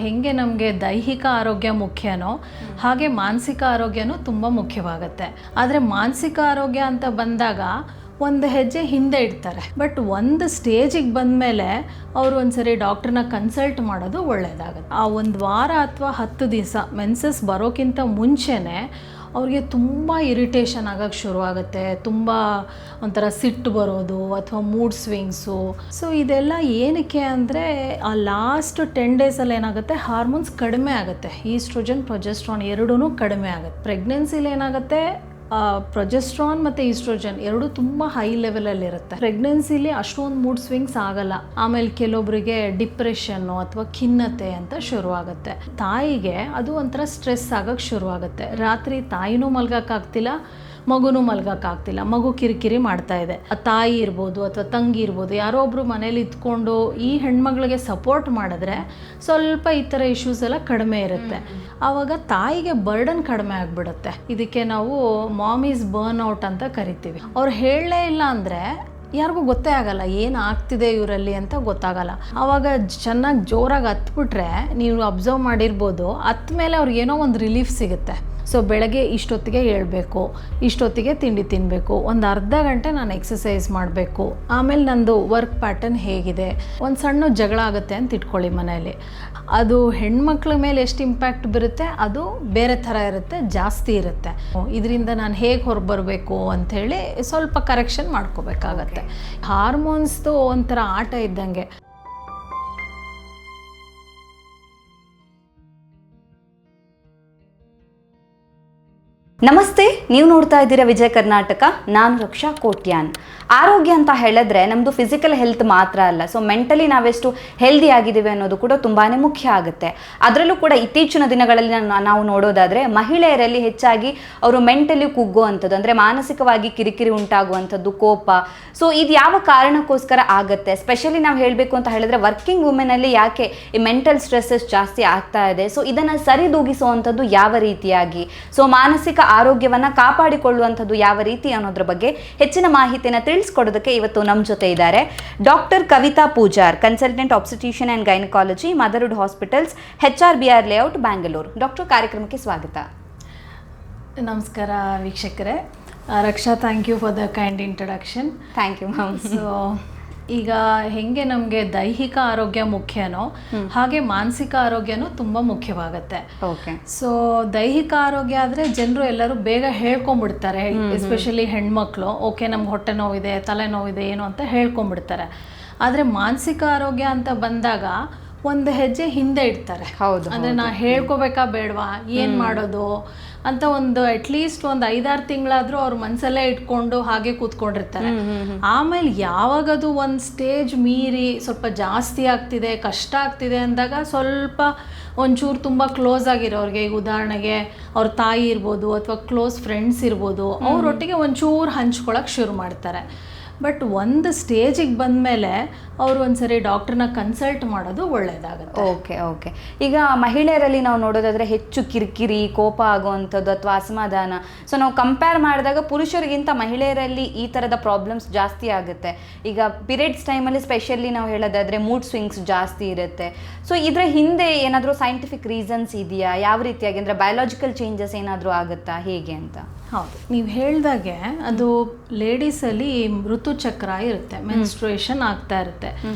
ಹೆಂಗೆ ನಮಗೆ ದೈಹಿಕ ಆರೋಗ್ಯ ಮುಖ್ಯನೋ ಹಾಗೆ ಮಾನಸಿಕ ಆರೋಗ್ಯನೂ ತುಂಬ ಮುಖ್ಯವಾಗುತ್ತೆ. ಆದರೆ ಮಾನಸಿಕ ಆರೋಗ್ಯ ಅಂತ ಬಂದಾಗ ಒಂದು ಹೆಜ್ಜೆ ಹಿಂದೆ ಇಡ್ತಾರೆ. ಬಟ್ ಒಂದು ಸ್ಟೇಜಿಗೆ ಬಂದಮೇಲೆ ಅವರು ಒಂದ್ಸರಿ ಡಾಕ್ಟ್ರನ್ನ ಕನ್ಸಲ್ಟ್ ಮಾಡೋದು ಒಳ್ಳೆಯದಾಗುತ್ತೆ. ಆ ಒಂದು ವಾರ ಅಥವಾ 10 ದಿವಸ ಮೆನ್ಸಸ್ ಬರೋಕ್ಕಿಂತ ಮುಂಚೆನೇ ಅವ್ರಿಗೆ ತುಂಬ ಇರಿಟೇಷನ್ ಆಗೋಕ್ಕೆ ಶುರುವಾಗುತ್ತೆ, ತುಂಬ ಒಂಥರ ಸಿಟ್ಟು ಬರೋದು ಅಥವಾ ಮೂಡ್ ಸ್ವಿಂಗ್ಸು. ಸೊ ಇದೆಲ್ಲ ಏನಕ್ಕೆ ಅಂದರೆ ಆ ಲಾಸ್ಟ್ 10 ಡೇಸಲ್ಲಿ ಏನಾಗುತ್ತೆ, ಹಾರ್ಮೋನ್ಸ್ ಕಡಿಮೆ ಆಗುತ್ತೆ. ಈಸ್ಟ್ರೋಜನ್ ಪ್ರೊಜೆಸ್ಟ್ರಾನ್ ಎರಡೂ ಕಡಿಮೆ ಆಗುತ್ತೆ. ಪ್ರೆಗ್ನೆನ್ಸಿಲಿ ಏನಾಗುತ್ತೆ, ಪ್ರೊಜೆಸ್ಟ್ರಾನ್ ಮತ್ತು ಈಸ್ಟ್ರೋಜನ್ ಎರಡೂ ತುಂಬ ಹೈ ಲೆವೆಲಲ್ಲಿರುತ್ತೆ. ಪ್ರೆಗ್ನೆನ್ಸಿಲಿ ಅಷ್ಟೊಂದು ಮೂಡ್ ಸ್ವಿಂಗ್ಸ್ ಆಗಲ್ಲ. ಆಮೇಲೆ ಕೆಲವೊಬ್ಬರಿಗೆ ಡಿಪ್ರೆಷನ್ನು ಅಥವಾ ಖಿನ್ನತೆ ಅಂತ ಶುರುವಾಗುತ್ತೆ. ತಾಯಿಗೆ ಅದು ಒಂಥರ ಸ್ಟ್ರೆಸ್ ಆಗೋಕ್ಕೆ ಶುರುವಾಗುತ್ತೆ. ರಾತ್ರಿ ತಾಯಿನೂ ಮಲ್ಗೋಕ್ಕಾಗ್ತಿಲ್ಲ, ಮಗುನೂ ಮಲ್ಗೋಕ್ಕಾಗ್ತಿಲ್ಲ. ಮಗು ಕಿರಿಕಿರಿ ಮಾಡ್ತಾ ಇದೆ. ತಾಯಿ ಇರ್ಬೋದು ಅಥವಾ ತಂಗಿ ಇರ್ಬೋದು, ಯಾರೋ ಒಬ್ಬರು ಮನೇಲಿ ಇದ್ಕೊಂಡು ಈ ಹೆಣ್ಮಗಳಿಗೆ ಸಪೋರ್ಟ್ ಮಾಡಿದ್ರೆ ಸ್ವಲ್ಪ ಈ ಥರ ಇಶ್ಯೂಸ್ ಎಲ್ಲ ಕಡಿಮೆ ಇರುತ್ತೆ. ಆವಾಗ ತಾಯಿಗೆ ಬರ್ಡನ್ ಕಡಿಮೆ ಆಗಿಬಿಡುತ್ತೆ. ಇದಕ್ಕೆ ನಾವು ಮಾಮ್ ಈಸ್ ಬರ್ನ್ ಔಟ್ ಅಂತ ಕರಿತೀವಿ. ಅವ್ರು ಹೇಳಲೇ ಇಲ್ಲ ಅಂದರೆ ಯಾರಿಗೂ ಗೊತ್ತೇ ಆಗಲ್ಲ ಏನು ಆಗ್ತಿದೆ ಇವರಲ್ಲಿ ಅಂತ ಗೊತ್ತಾಗಲ್ಲ. ಆವಾಗ ಚೆನ್ನಾಗಿ ಜೋರಾಗಿ ಹತ್ಬಿಟ್ರೆ ನೀವು ಅಬ್ಸರ್ವ್ ಮಾಡಿರ್ಬೋದು, ಹತ್ತ ಮೇಲೆ ಅವ್ರಿಗೇನೋ ಒಂದು ರಿಲೀಫ್ ಸಿಗುತ್ತೆ. ಸೊ ಬೆಳಗ್ಗೆ ಇಷ್ಟೊತ್ತಿಗೆ ಏಳಬೇಕು, ಇಷ್ಟೊತ್ತಿಗೆ ತಿಂಡಿ ತಿನ್ನಬೇಕು, ಒಂದು ಅರ್ಧ ಗಂಟೆ ನಾನು ಎಕ್ಸಸೈಸ್ ಮಾಡಬೇಕು, ಆಮೇಲೆ ನಂದು ವರ್ಕ್ ಪ್ಯಾಟರ್ನ್ ಹೇಗಿದೆ. ಒಂದು ಸಣ್ಣ ಜಗಳ ಆಗುತ್ತೆ ಅಂತ ಇಟ್ಕೊಳ್ಳಿ ಮನೆಯಲ್ಲಿ, ಅದು ಹೆಣ್ಮಕ್ಳ ಮೇಲೆ ಎಷ್ಟು ಇಂಪ್ಯಾಕ್ಟ್ ಬರುತ್ತೆ ಅದು ಬೇರೆ ಥರ ಇರುತ್ತೆ, ಜಾಸ್ತಿ ಇರುತ್ತೆ. ಇದರಿಂದ ನಾನು ಹೇಗೆ ಹೊರಬರಬೇಕು ಅಂಥೇಳಿ ಸ್ವಲ್ಪ ಕರೆಕ್ಷನ್ ಮಾಡ್ಕೋಬೇಕಾಗತ್ತೆ. ಹಾರ್ಮೋನ್ಸ್ದು ಒಂಥರ ಆಟ ಇದ್ದಂಗೆ. ನಮಸ್ತೆ, ನೀವು ನೋಡ್ತಾ ಇದ್ದೀರಾ ವಿಜಯ ಕರ್ನಾಟಕ. ನಾನು ರಕ್ಷಾ ಕೋಟ್ಯಾನ್. ಆರೋಗ್ಯ ಅಂತ ಹೇಳಿದ್ರೆ ನಮ್ಮದು ಫಿಸಿಕಲ್ ಹೆಲ್ತ್ ಮಾತ್ರ ಅಲ್ಲ, ಸೊ ಮೆಂಟಲಿ ನಾವೆಷ್ಟು ಹೆಲ್ದಿ ಆಗಿದ್ದೀವಿ ಅನ್ನೋದು ಕೂಡ ತುಂಬಾ ಮುಖ್ಯ ಆಗುತ್ತೆ. ಅದರಲ್ಲೂ ಕೂಡ ಇತ್ತೀಚಿನ ದಿನಗಳಲ್ಲಿ ನಾವು ನೋಡೋದಾದರೆ ಮಹಿಳೆಯರಲ್ಲಿ ಹೆಚ್ಚಾಗಿ ಅವರು ಮೆಂಟಲಿ ಕುಗ್ಗುವಂಥದ್ದು, ಅಂದರೆ ಮಾನಸಿಕವಾಗಿ ಕಿರಿಕಿರಿ ಉಂಟಾಗುವಂಥದ್ದು, ಕೋಪ. ಸೊ ಇದು ಯಾವ ಕಾರಣಕ್ಕೋಸ್ಕರ ಆಗುತ್ತೆ? ಸ್ಪೆಷಲಿ ನಾವು ಹೇಳಬೇಕು ಅಂತ ಹೇಳಿದ್ರೆ ವರ್ಕಿಂಗ್ ವುಮೆನಲ್ಲಿ ಯಾಕೆ ಈ ಮೆಂಟಲ್ ಸ್ಟ್ರೆಸ್ಸಸ್ ಜಾಸ್ತಿ ಆಗ್ತಾ ಇದೆ? ಸೊ ಇದನ್ನು ಸರಿದೂಗಿಸುವಂಥದ್ದು ಯಾವ ರೀತಿಯಾಗಿ, ಸೊ ಮಾನಸಿಕ ಆರೋಗ್ಯವನ್ನು ಕಾಪಾಡಿಕೊಳ್ಳುವಂಥದ್ದು ಯಾವ ರೀತಿ ಅನ್ನೋದ್ರ ಬಗ್ಗೆ ಹೆಚ್ಚಿನ ಮಾಹಿತಿಯನ್ನು ತಿಳಿಸ್ಕೊಡೋದಕ್ಕೆ ಇವತ್ತು ನಮ್ಮ ಜೊತೆ ಇದ್ದಾರೆ doctor Kavita Pujar, consultant obstetrician and gynaecology, motherhood hospitals, HR BR layout, Bangalore. Doctor, ಕಾರ್ಯಕ್ರಮಕ್ಕೆ ಸ್ವಾಗತ. ನಮಸ್ಕಾರ ವೀಕ್ಷಕರೇ. Raksha, thank you for the kind introduction. Thank you ma'am. So ಈಗ ಹೆಂಗೆ ನಮಗೆ ದೈಹಿಕ ಆರೋಗ್ಯ ಮುಖ್ಯನೋ ಹಾಗೆ ಮಾನಸಿಕ ಆರೋಗ್ಯನೂ ತುಂಬ ಮುಖ್ಯವಾಗುತ್ತೆ. ಓಕೆ. ಸೊ ದೈಹಿಕ ಆರೋಗ್ಯ ಆದರೆ ಜನರು ಎಲ್ಲರೂ ಬೇಗ ಹೇಳ್ಕೊಂಬಿಡ್ತಾರೆ, ಎಸ್ಪೆಷಲಿ ಹೆಣ್ಮಕ್ಳು. ಓಕೆ, ನಮ್ಗೆ ಹೊಟ್ಟೆ ನೋವಿದೆ, ತಲೆನೋವಿದೆ ಏನು ಅಂತ ಹೇಳ್ಕೊಂಬಿಡ್ತಾರೆ. ಆದರೆ ಮಾನಸಿಕ ಆರೋಗ್ಯ ಅಂತ ಬಂದಾಗ ಒಂದು ಹೆಜ್ಜೆ ಹಿಂದೆ ಇಡ್ತಾರೆ. ಹೌದು. ಅಂದರೆ ನಾ ಹೇಳ್ಕೋಬೇಕಾ ಬೇಡವಾ, ಏನು ಮಾಡೋದು ಅಂತ ಒಂದು ಅಟ್ಲೀಸ್ಟ್ ಒಂದು 5-6 ತಿಂಗಳಾದರೂ ಅವ್ರ ಮನಸ್ಸಲ್ಲೇ ಇಟ್ಕೊಂಡು ಹಾಗೆ ಕೂತ್ಕೊಂಡಿರ್ತಾರೆ. ಆಮೇಲೆ ಯಾವಾಗದು ಒಂದು ಸ್ಟೇಜ್ ಮೀರಿ ಸ್ವಲ್ಪ ಜಾಸ್ತಿ ಆಗ್ತಿದೆ, ಕಷ್ಟ ಆಗ್ತಿದೆ ಅಂದಾಗ ಸ್ವಲ್ಪ ಒಂಚೂರು ತುಂಬ ಕ್ಲೋಸ್ ಆಗಿರೋರಿಗೆ, ಈಗ ಉದಾಹರಣೆಗೆ ಅವ್ರ ತಾಯಿ ಇರ್ಬೋದು ಅಥವಾ ಕ್ಲೋಸ್ ಫ್ರೆಂಡ್ಸ್ ಇರ್ಬೋದು, ಅವರೊಟ್ಟಿಗೆ ಒಂಚೂರು ಹಂಚ್ಕೊಳಕ್ಕೆ ಶುರು ಮಾಡ್ತಾರೆ. ಬಟ್ ಒಂದು ಸ್ಟೇಜಿಗೆ ಬಂದಮೇಲೆ ಅವರು ಒಂದ್ಸರಿ ಡಾಕ್ಟ್ರನ್ನ ಕನ್ಸಲ್ಟ್ ಮಾಡೋದು ಒಳ್ಳೆಯದಾಗುತ್ತೆ. ಓಕೆ. ಈಗ ಮಹಿಳೆಯರಲ್ಲಿ ನಾವು ನೋಡೋದಾದರೆ ಹೆಚ್ಚು ಕಿರಿಕಿರಿ, ಕೋಪ ಆಗುವಂಥದ್ದು ಅಥವಾ ಅಸಮಾಧಾನ. ಸೊ ನಾವು ಕಂಪೇರ್ ಮಾಡಿದಾಗ ಪುರುಷರಿಗಿಂತ ಮಹಿಳೆಯರಲ್ಲಿ ಈ ಥರದ ಪ್ರಾಬ್ಲಮ್ಸ್ ಜಾಸ್ತಿ ಆಗುತ್ತೆ. ಈಗ ಪೀರಿಯಡ್ಸ್ ಟೈಮಲ್ಲಿ ಸ್ಪೆಷಲಿ ನಾವು ಹೇಳೋದಾದರೆ ಮೂಡ್ ಸ್ವಿಂಗ್ಸ್ ಜಾಸ್ತಿ ಇರುತ್ತೆ. ಸೊ ಇದರ ಹಿಂದೆ ಏನಾದರೂ ಸೈಂಟಿಫಿಕ್ ರೀಸನ್ಸ್ ಇದೆಯಾ? ಯಾವ ರೀತಿಯಾಗಿ, ಅಂದರೆ ಬಯೋಲಾಜಿಕಲ್ ಚೇಂಜಸ್ ಏನಾದರೂ ಆಗುತ್ತಾ, ಹೇಗೆ ಅಂತ? ಹೌದು, ನೀವು ಹೇಳ್ದಾಗೆ ಅದು ಲೇಡೀಸಲ್ಲಿ ಋತುಚಕ್ರ ಇರುತ್ತೆ, ಮೆನ್ಸ್ಟ್ರುಯೇಷನ್ ಆಗ್ತಾ ಇರುತ್ತೆ.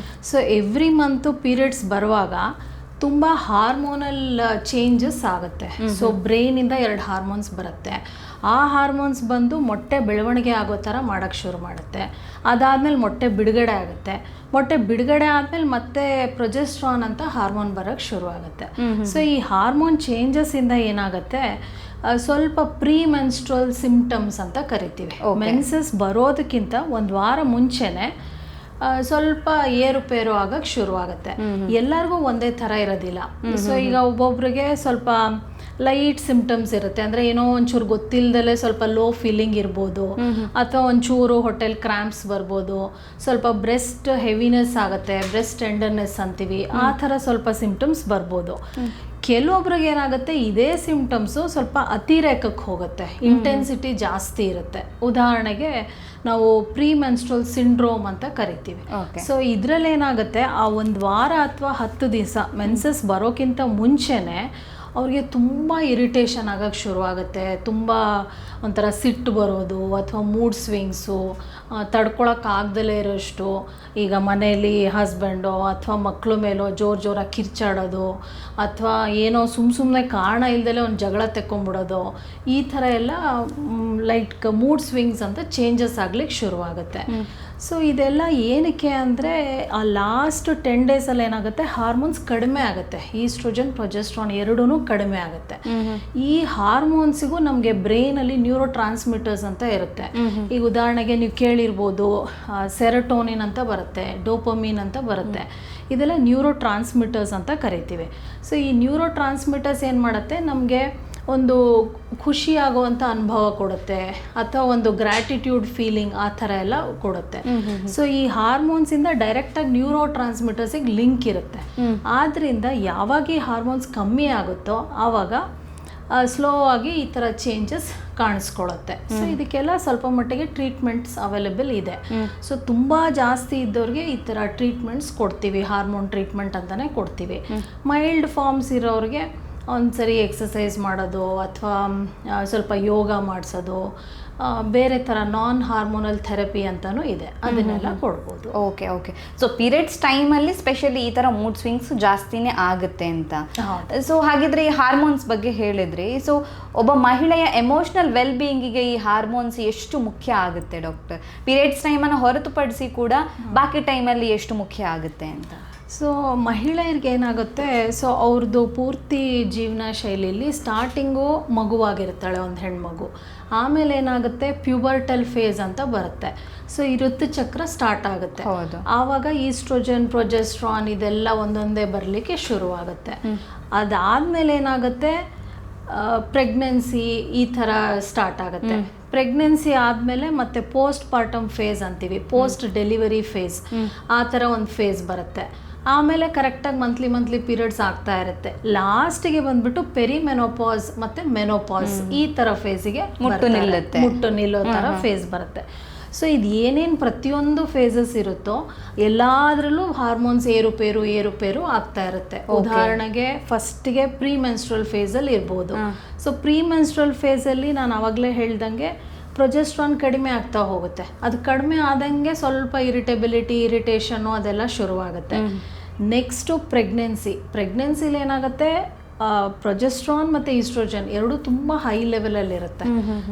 ಸೊ ಎವ್ರಿ ಮಂತು ಪೀರಿಯಡ್ಸ್ ಬರುವಾಗ ತುಂಬ ಹಾರ್ಮೋನಲ್ ಚೇಂಜಸ್ ಆಗುತ್ತೆ. ಸೊ ಬ್ರೈನಿಂದ 2 ಹಾರ್ಮೋನ್ಸ್ ಬರುತ್ತೆ. ಆ ಹಾರ್ಮೋನ್ಸ್ ಬಂದು ಮೊಟ್ಟೆ ಬೆಳವಣಿಗೆ ಆಗೋ ಥರ ಮಾಡೋಕ್ಕೆ ಶುರು ಮಾಡುತ್ತೆ. ಅದಾದಮೇಲೆ ಮೊಟ್ಟೆ ಬಿಡುಗಡೆ ಆಗುತ್ತೆ. ಮೊಟ್ಟೆ ಬಿಡುಗಡೆ ಆದಮೇಲೆ ಮತ್ತೆ ಪ್ರೊಜೆಸ್ಟ್ರಾನ್ ಅಂತ ಹಾರ್ಮೋನ್ ಬರೋಕ್ಕೆ ಶುರು ಆಗುತ್ತೆ. ಸೊ ಈ ಹಾರ್ಮೋನ್ ಚೇಂಜಸ್ಸಿಂದ ಏನಾಗುತ್ತೆ, ಸ್ವಲ್ಪ ಪ್ರೀ ಮೆನ್ಸ್ಟ್ರಲ್ ಸಿಂಪ್ಟಮ್ಸ್ ಅಂತ ಕರಿತೀವಿ. ಮೆನ್ಸಸ್ ಬರೋದಕ್ಕಿಂತ ಒಂದು ವಾರ ಮುಂಚೆನೆ ಸ್ವಲ್ಪ ಏರುಪೇರು ಆಗಕ್ಕೆ ಶುರುವಾಗುತ್ತೆ. ಎಲ್ಲರಿಗೂ ಒಂದೇ ಥರ ಇರೋದಿಲ್ಲ. ಸೊ ಈಗ ಒಬ್ಬೊಬ್ರಿಗೆ ಸ್ವಲ್ಪ ಲೈಟ್ ಸಿಂಪ್ಟಮ್ಸ್ ಇರುತ್ತೆ, ಅಂದರೆ ಏನೋ ಒಂಚೂರು ಗೊತ್ತಿಲ್ಲದಲ್ಲೇ ಸ್ವಲ್ಪ ಲೋ ಫೀಲಿಂಗ್ ಇರ್ಬೋದು, ಅಥವಾ ಒಂಚೂರು ಹೊಟ್ಟೆಲ್ ಕ್ರ್ಯಾಂಪ್ಸ್ ಬರ್ಬೋದು, ಸ್ವಲ್ಪ ಬ್ರೆಸ್ಟ್ ಹೆವಿನೆಸ್ ಆಗುತ್ತೆ, ಬ್ರೆಸ್ಟ್ ಟೆಂಡರ್ನೆಸ್ ಅಂತೀವಿ, ಆ ಥರ ಸ್ವಲ್ಪ ಸಿಂಪ್ಟಮ್ಸ್ ಬರ್ಬೋದು. ಕೆಲವೊಬ್ರಿಗೆ ಏನಾಗುತ್ತೆ ಇದೇ ಸಿಂಪ್ಟಮ್ಸು ಸ್ವಲ್ಪ ಅತಿರೇಕಕ್ಕೆ ಹೋಗುತ್ತೆ, ಇಂಟೆನ್ಸಿಟಿ ಜಾಸ್ತಿ ಇರುತ್ತೆ. ಉದಾಹರಣೆಗೆ ನಾವು ಪ್ರೀ ಮೆನ್ಸ್ಟ್ರಲ್ ಸಿಂಡ್ರೋಮ್ ಅಂತ ಕರಿತೀವಿ. ಸೊ ಇದರಲ್ಲಿ ಏನಾಗುತ್ತೆ, ಆ ಒಂದು ವಾರ ಅಥವಾ 10 ದಿವಸ ಮೆನ್ಸಸ್ ಬರೋಕ್ಕಿಂತ ಮುಂಚೆನೇ ಅವ್ರಿಗೆ ತುಂಬ ಇರಿಟೇಷನ್ ಆಗೋಕ್ಕೆ ಶುರುವಾಗುತ್ತೆ, ತುಂಬ ಒಂಥರ ಸಿಟ್ಟು ಬರೋದು ಅಥವಾ ಮೂಡ್ ಸ್ವಿಂಗ್ಸು, ತಡ್ಕೊಳಕ್ಕಾಗ್ದಲೇ ಇರೋಷ್ಟು, ಈಗ ಮನೆಯಲ್ಲಿ ಹಸ್ಬೆಂಡೋ ಅಥವಾ ಮಕ್ಕಳ ಮೇಲೋ ಜೋರಾಗಿ ಕಿರ್ಚಾಡೋದು ಅಥವಾ ಏನೋ ಸುಮ್ಮನೆ ಕಾರಣ ಇಲ್ದಲೇ ಒಂದು ಜಗಳ ತೆಕ್ಕೊಂಬಿಡೋದು, ಈ ಥರ ಎಲ್ಲ ಲೈಕ್ ಮೂಡ್ ಸ್ವಿಂಗ್ಸ್ ಅಂತ ಚೇಂಜಸ್ ಆಗ್ಲಿಕ್ಕೆ ಶುರುವಾಗುತ್ತೆ. ಸೊ ಇದೆಲ್ಲ ಏನಕ್ಕೆ ಅಂದರೆ ಆ ಲಾಸ್ಟ್ 10 ಡೇಸಲ್ಲಿ ಏನಾಗುತ್ತೆ, ಹಾರ್ಮೋನ್ಸ್ ಕಡಿಮೆ ಆಗುತ್ತೆ, ಈಸ್ಟ್ರೋಜನ್ ಪ್ರೊಜೆಸ್ಟ್ರಾನ್ ಎರಡೂ ಕಡಿಮೆ ಆಗುತ್ತೆ. ಈ ಹಾರ್ಮೋನ್ಸಿಗೂ ನಮಗೆ ಬ್ರೈನಲ್ಲಿ ನ್ಯೂರೋ ಟ್ರಾನ್ಸ್ಮಿಟರ್ಸ್ ಅಂತ ಇರುತ್ತೆ. ಈಗ ಉದಾಹರಣೆಗೆ ನೀವು ಕೇಳಿರ್ಬೋದು, ಸೆರೋಟೋನಿನ್ ಅಂತ ಬರುತ್ತೆ, ಡೋಪಮೀನ್ ಅಂತ ಬರುತ್ತೆ, ಇದೆಲ್ಲ ನ್ಯೂರೋ ಟ್ರಾನ್ಸ್ಮಿಟರ್ಸ್ ಅಂತ ಕರಿತೀವಿ. ಸೊ ಈ ನ್ಯೂರೋ ಟ್ರಾನ್ಸ್ಮಿಟರ್ಸ್ ಏನು ಮಾಡುತ್ತೆ, ನಮಗೆ ಒಂದು ಖುಷಿಯಾಗುವಂಥ ಅನುಭವ ಕೊಡುತ್ತೆ ಅಥವಾ ಒಂದು ಗ್ರ್ಯಾಟಿಟ್ಯೂಡ್ ಫೀಲಿಂಗ್ ಆ ಥರ ಎಲ್ಲ ಕೊಡುತ್ತೆ. ಸೊ ಈ ಹಾರ್ಮೋನ್ಸಿಂದ ಡೈರೆಕ್ಟಾಗಿ ನ್ಯೂರೋ ಟ್ರಾನ್ಸ್ಮಿಟರ್ಸಿಗೆ ಲಿಂಕ್ ಇರುತ್ತೆ. ಆದ್ದರಿಂದ ಯಾವಾಗ ಈ ಹಾರ್ಮೋನ್ಸ್ ಕಮ್ಮಿ ಆಗುತ್ತೋ ಆವಾಗ ಸ್ಲೋ ಆಗಿ ಈ ಥರ ಚೇಂಜಸ್ ಕಾಣಿಸ್ಕೊಳ್ಳುತ್ತೆ. ಸೊ ಇದಕ್ಕೆಲ್ಲ ಸ್ವಲ್ಪ ಮಟ್ಟಿಗೆ ಟ್ರೀಟ್ಮೆಂಟ್ಸ್ ಅವೈಲೇಬಲ್ ಇದೆ. ಸೊ ತುಂಬ ಜಾಸ್ತಿ ಇದ್ದವ್ರಿಗೆ ಈ ಥರ ಟ್ರೀಟ್ಮೆಂಟ್ಸ್ ಕೊಡ್ತೀವಿ, ಹಾರ್ಮೋನ್ ಟ್ರೀಟ್ಮೆಂಟ್ ಅಂತಲೇ ಕೊಡ್ತೀವಿ. ಮೈಲ್ಡ್ ಫಾರ್ಮ್ಸ್ ಇರೋರಿಗೆ ಒಂದ್ಸರಿ ಎಕ್ಸಸೈಸ್ ಮಾಡೋದು ಅಥವಾ ಸ್ವಲ್ಪ ಯೋಗ ಮಾಡಿಸೋದು, ಬೇರೆ ಥರ ನಾನ್ ಹಾರ್ಮೋನಲ್ ಥೆರಪಿ ಅಂತಲೂ ಇದೆ, ಅದನ್ನೆಲ್ಲ ಕೊಡ್ಬೋದು. ಓಕೆ. ಸೊ ಪೀರಿಯಡ್ಸ್ ಟೈಮಲ್ಲಿ ಸ್ಪೆಷಲಿ ಈ ಥರ ಮೂಡ್ ಸ್ವಿಂಗ್ಸ್ ಜಾಸ್ತಿನೇ ಆಗುತ್ತೆ ಅಂತ. ಸೊ ಹಾಗಿದ್ರೆ ಈ ಹಾರ್ಮೋನ್ಸ್ ಬಗ್ಗೆ ಹೇಳಿದ್ರಿ. ಸೊ ಒಬ್ಬ ಮಹಿಳೆಯ ಎಮೋಷ್ನಲ್ ವೆಲ್ ಬೀಯಿಂಗಿಗೆ ಈ ಹಾರ್ಮೋನ್ಸ್ ಎಷ್ಟು ಮುಖ್ಯ ಆಗುತ್ತೆ ಡಾಕ್ಟರ್? ಪೀರಿಯಡ್ಸ್ ಟೈಮನ್ನು ಹೊರತುಪಡಿಸಿ ಕೂಡ ಬಾಕಿ ಟೈಮಲ್ಲಿ ಎಷ್ಟು ಮುಖ್ಯ ಆಗುತ್ತೆ ಅಂತ? ಸೊ ಮಹಿಳೆಯರಿಗೆ ಏನಾಗುತ್ತೆ, ಸೊ ಅವ್ರದ್ದು ಪೂರ್ತಿ ಜೀವನ ಶೈಲಿಯಲ್ಲಿ ಸ್ಟಾರ್ಟಿಂಗು ಮಗುವಾಗಿರ್ತಾಳೆ ಒಂದು ಹೆಣ್ಮಗು, ಆಮೇಲೆ ಏನಾಗುತ್ತೆ ಪ್ಯೂಬರ್ಟಲ್ ಫೇಸ್ ಅಂತ ಬರುತ್ತೆ. ಸೊ ಈ ಋತುಚಕ್ರ ಸ್ಟಾರ್ಟ್ ಆಗುತ್ತೆ. ಆವಾಗ ಈಸ್ಟ್ರೋಜನ್ ಪ್ರೊಜೆಸ್ಟ್ರಾನ್ ಇದೆಲ್ಲ ಒಂದೊಂದೇ ಬರಲಿಕ್ಕೆ ಶುರುವಾಗುತ್ತೆ. ಅದಾದಮೇಲೆ ಏನಾಗುತ್ತೆ, ಪ್ರೆಗ್ನೆನ್ಸಿ ಈ ಥರ ಸ್ಟಾರ್ಟ್ ಆಗುತ್ತೆ. ಪ್ರೆಗ್ನೆನ್ಸಿ ಆದಮೇಲೆ ಮತ್ತೆ ಪೋಸ್ಟ್ ಪಾರ್ಟಮ್ ಫೇಸ್ ಅಂತೀವಿ, ಪೋಸ್ಟ್ ಡೆಲಿವರಿ ಫೇಸ್, ಆ ಥರ ಒಂದು ಫೇಸ್ ಬರುತ್ತೆ. ಆಮೇಲೆ ಕರೆಕ್ಟಾಗಿ ಮಂತ್ಲಿ ಪೀರಿಯಡ್ಸ್ ಆಗ್ತಾ ಇರುತ್ತೆ. ಲಾಸ್ಟಿಗೆ ಬಂದ್ಬಿಟ್ಟು ಪೆರಿಮೆನೋಪಾಸ್ ಮತ್ತು ಮೆನೋಪಾಸ್ ಈ ಥರ ಫೇಸಿಗೆ ಮುಟ್ಟು ನಿಲ್ಲೋ ಥರ ಫೇಸ್ ಬರುತ್ತೆ. ಸೊ ಇದು ಏನೇನು ಪ್ರತಿಯೊಂದು ಫೇಸಸ್ ಇರುತ್ತೋ ಎಲ್ಲದರಲ್ಲೂ ಹಾರ್ಮೋನ್ಸ್ ಏರುಪೇರು ಆಗ್ತಾ ಇರುತ್ತೆ. ಉದಾಹರಣೆಗೆ ಫಸ್ಟಿಗೆ ಪ್ರೀ ಮೆನ್ಸ್ಟ್ರಲ್ ಫೇಸಲ್ಲಿ ಇರ್ಬೋದು. ಸೊ ಪ್ರೀ ಮೆನ್ಸ್ಟ್ರಲ್ ಫೇಸಲ್ಲಿ ನಾನು ಆವಾಗಲೇ ಹೇಳ್ದಂಗೆ ಪ್ರೊಜೆಸ್ಟ್ರಾನ್ ಕಡಿಮೆ ಆಗ್ತಾ ಹೋಗುತ್ತೆ. ಅದು ಕಡಿಮೆ ಆದಂಗೆ ಸ್ವಲ್ಪ ಇರಿಟೇಷನ್ನು ಅದೆಲ್ಲ ಶುರುವಾಗುತ್ತೆ. ನೆಕ್ಸ್ಟು ಪ್ರೆಗ್ನೆನ್ಸಿಲಿ ಏನಾಗುತ್ತೆ, ಪ್ರೊಜೆಸ್ಟ್ರಾನ್ ಮತ್ತು ಈಸ್ಟ್ರೋಜನ್ ಎರಡು ತುಂಬ ಹೈ ಲೆವೆಲಲ್ಲಿರುತ್ತೆ.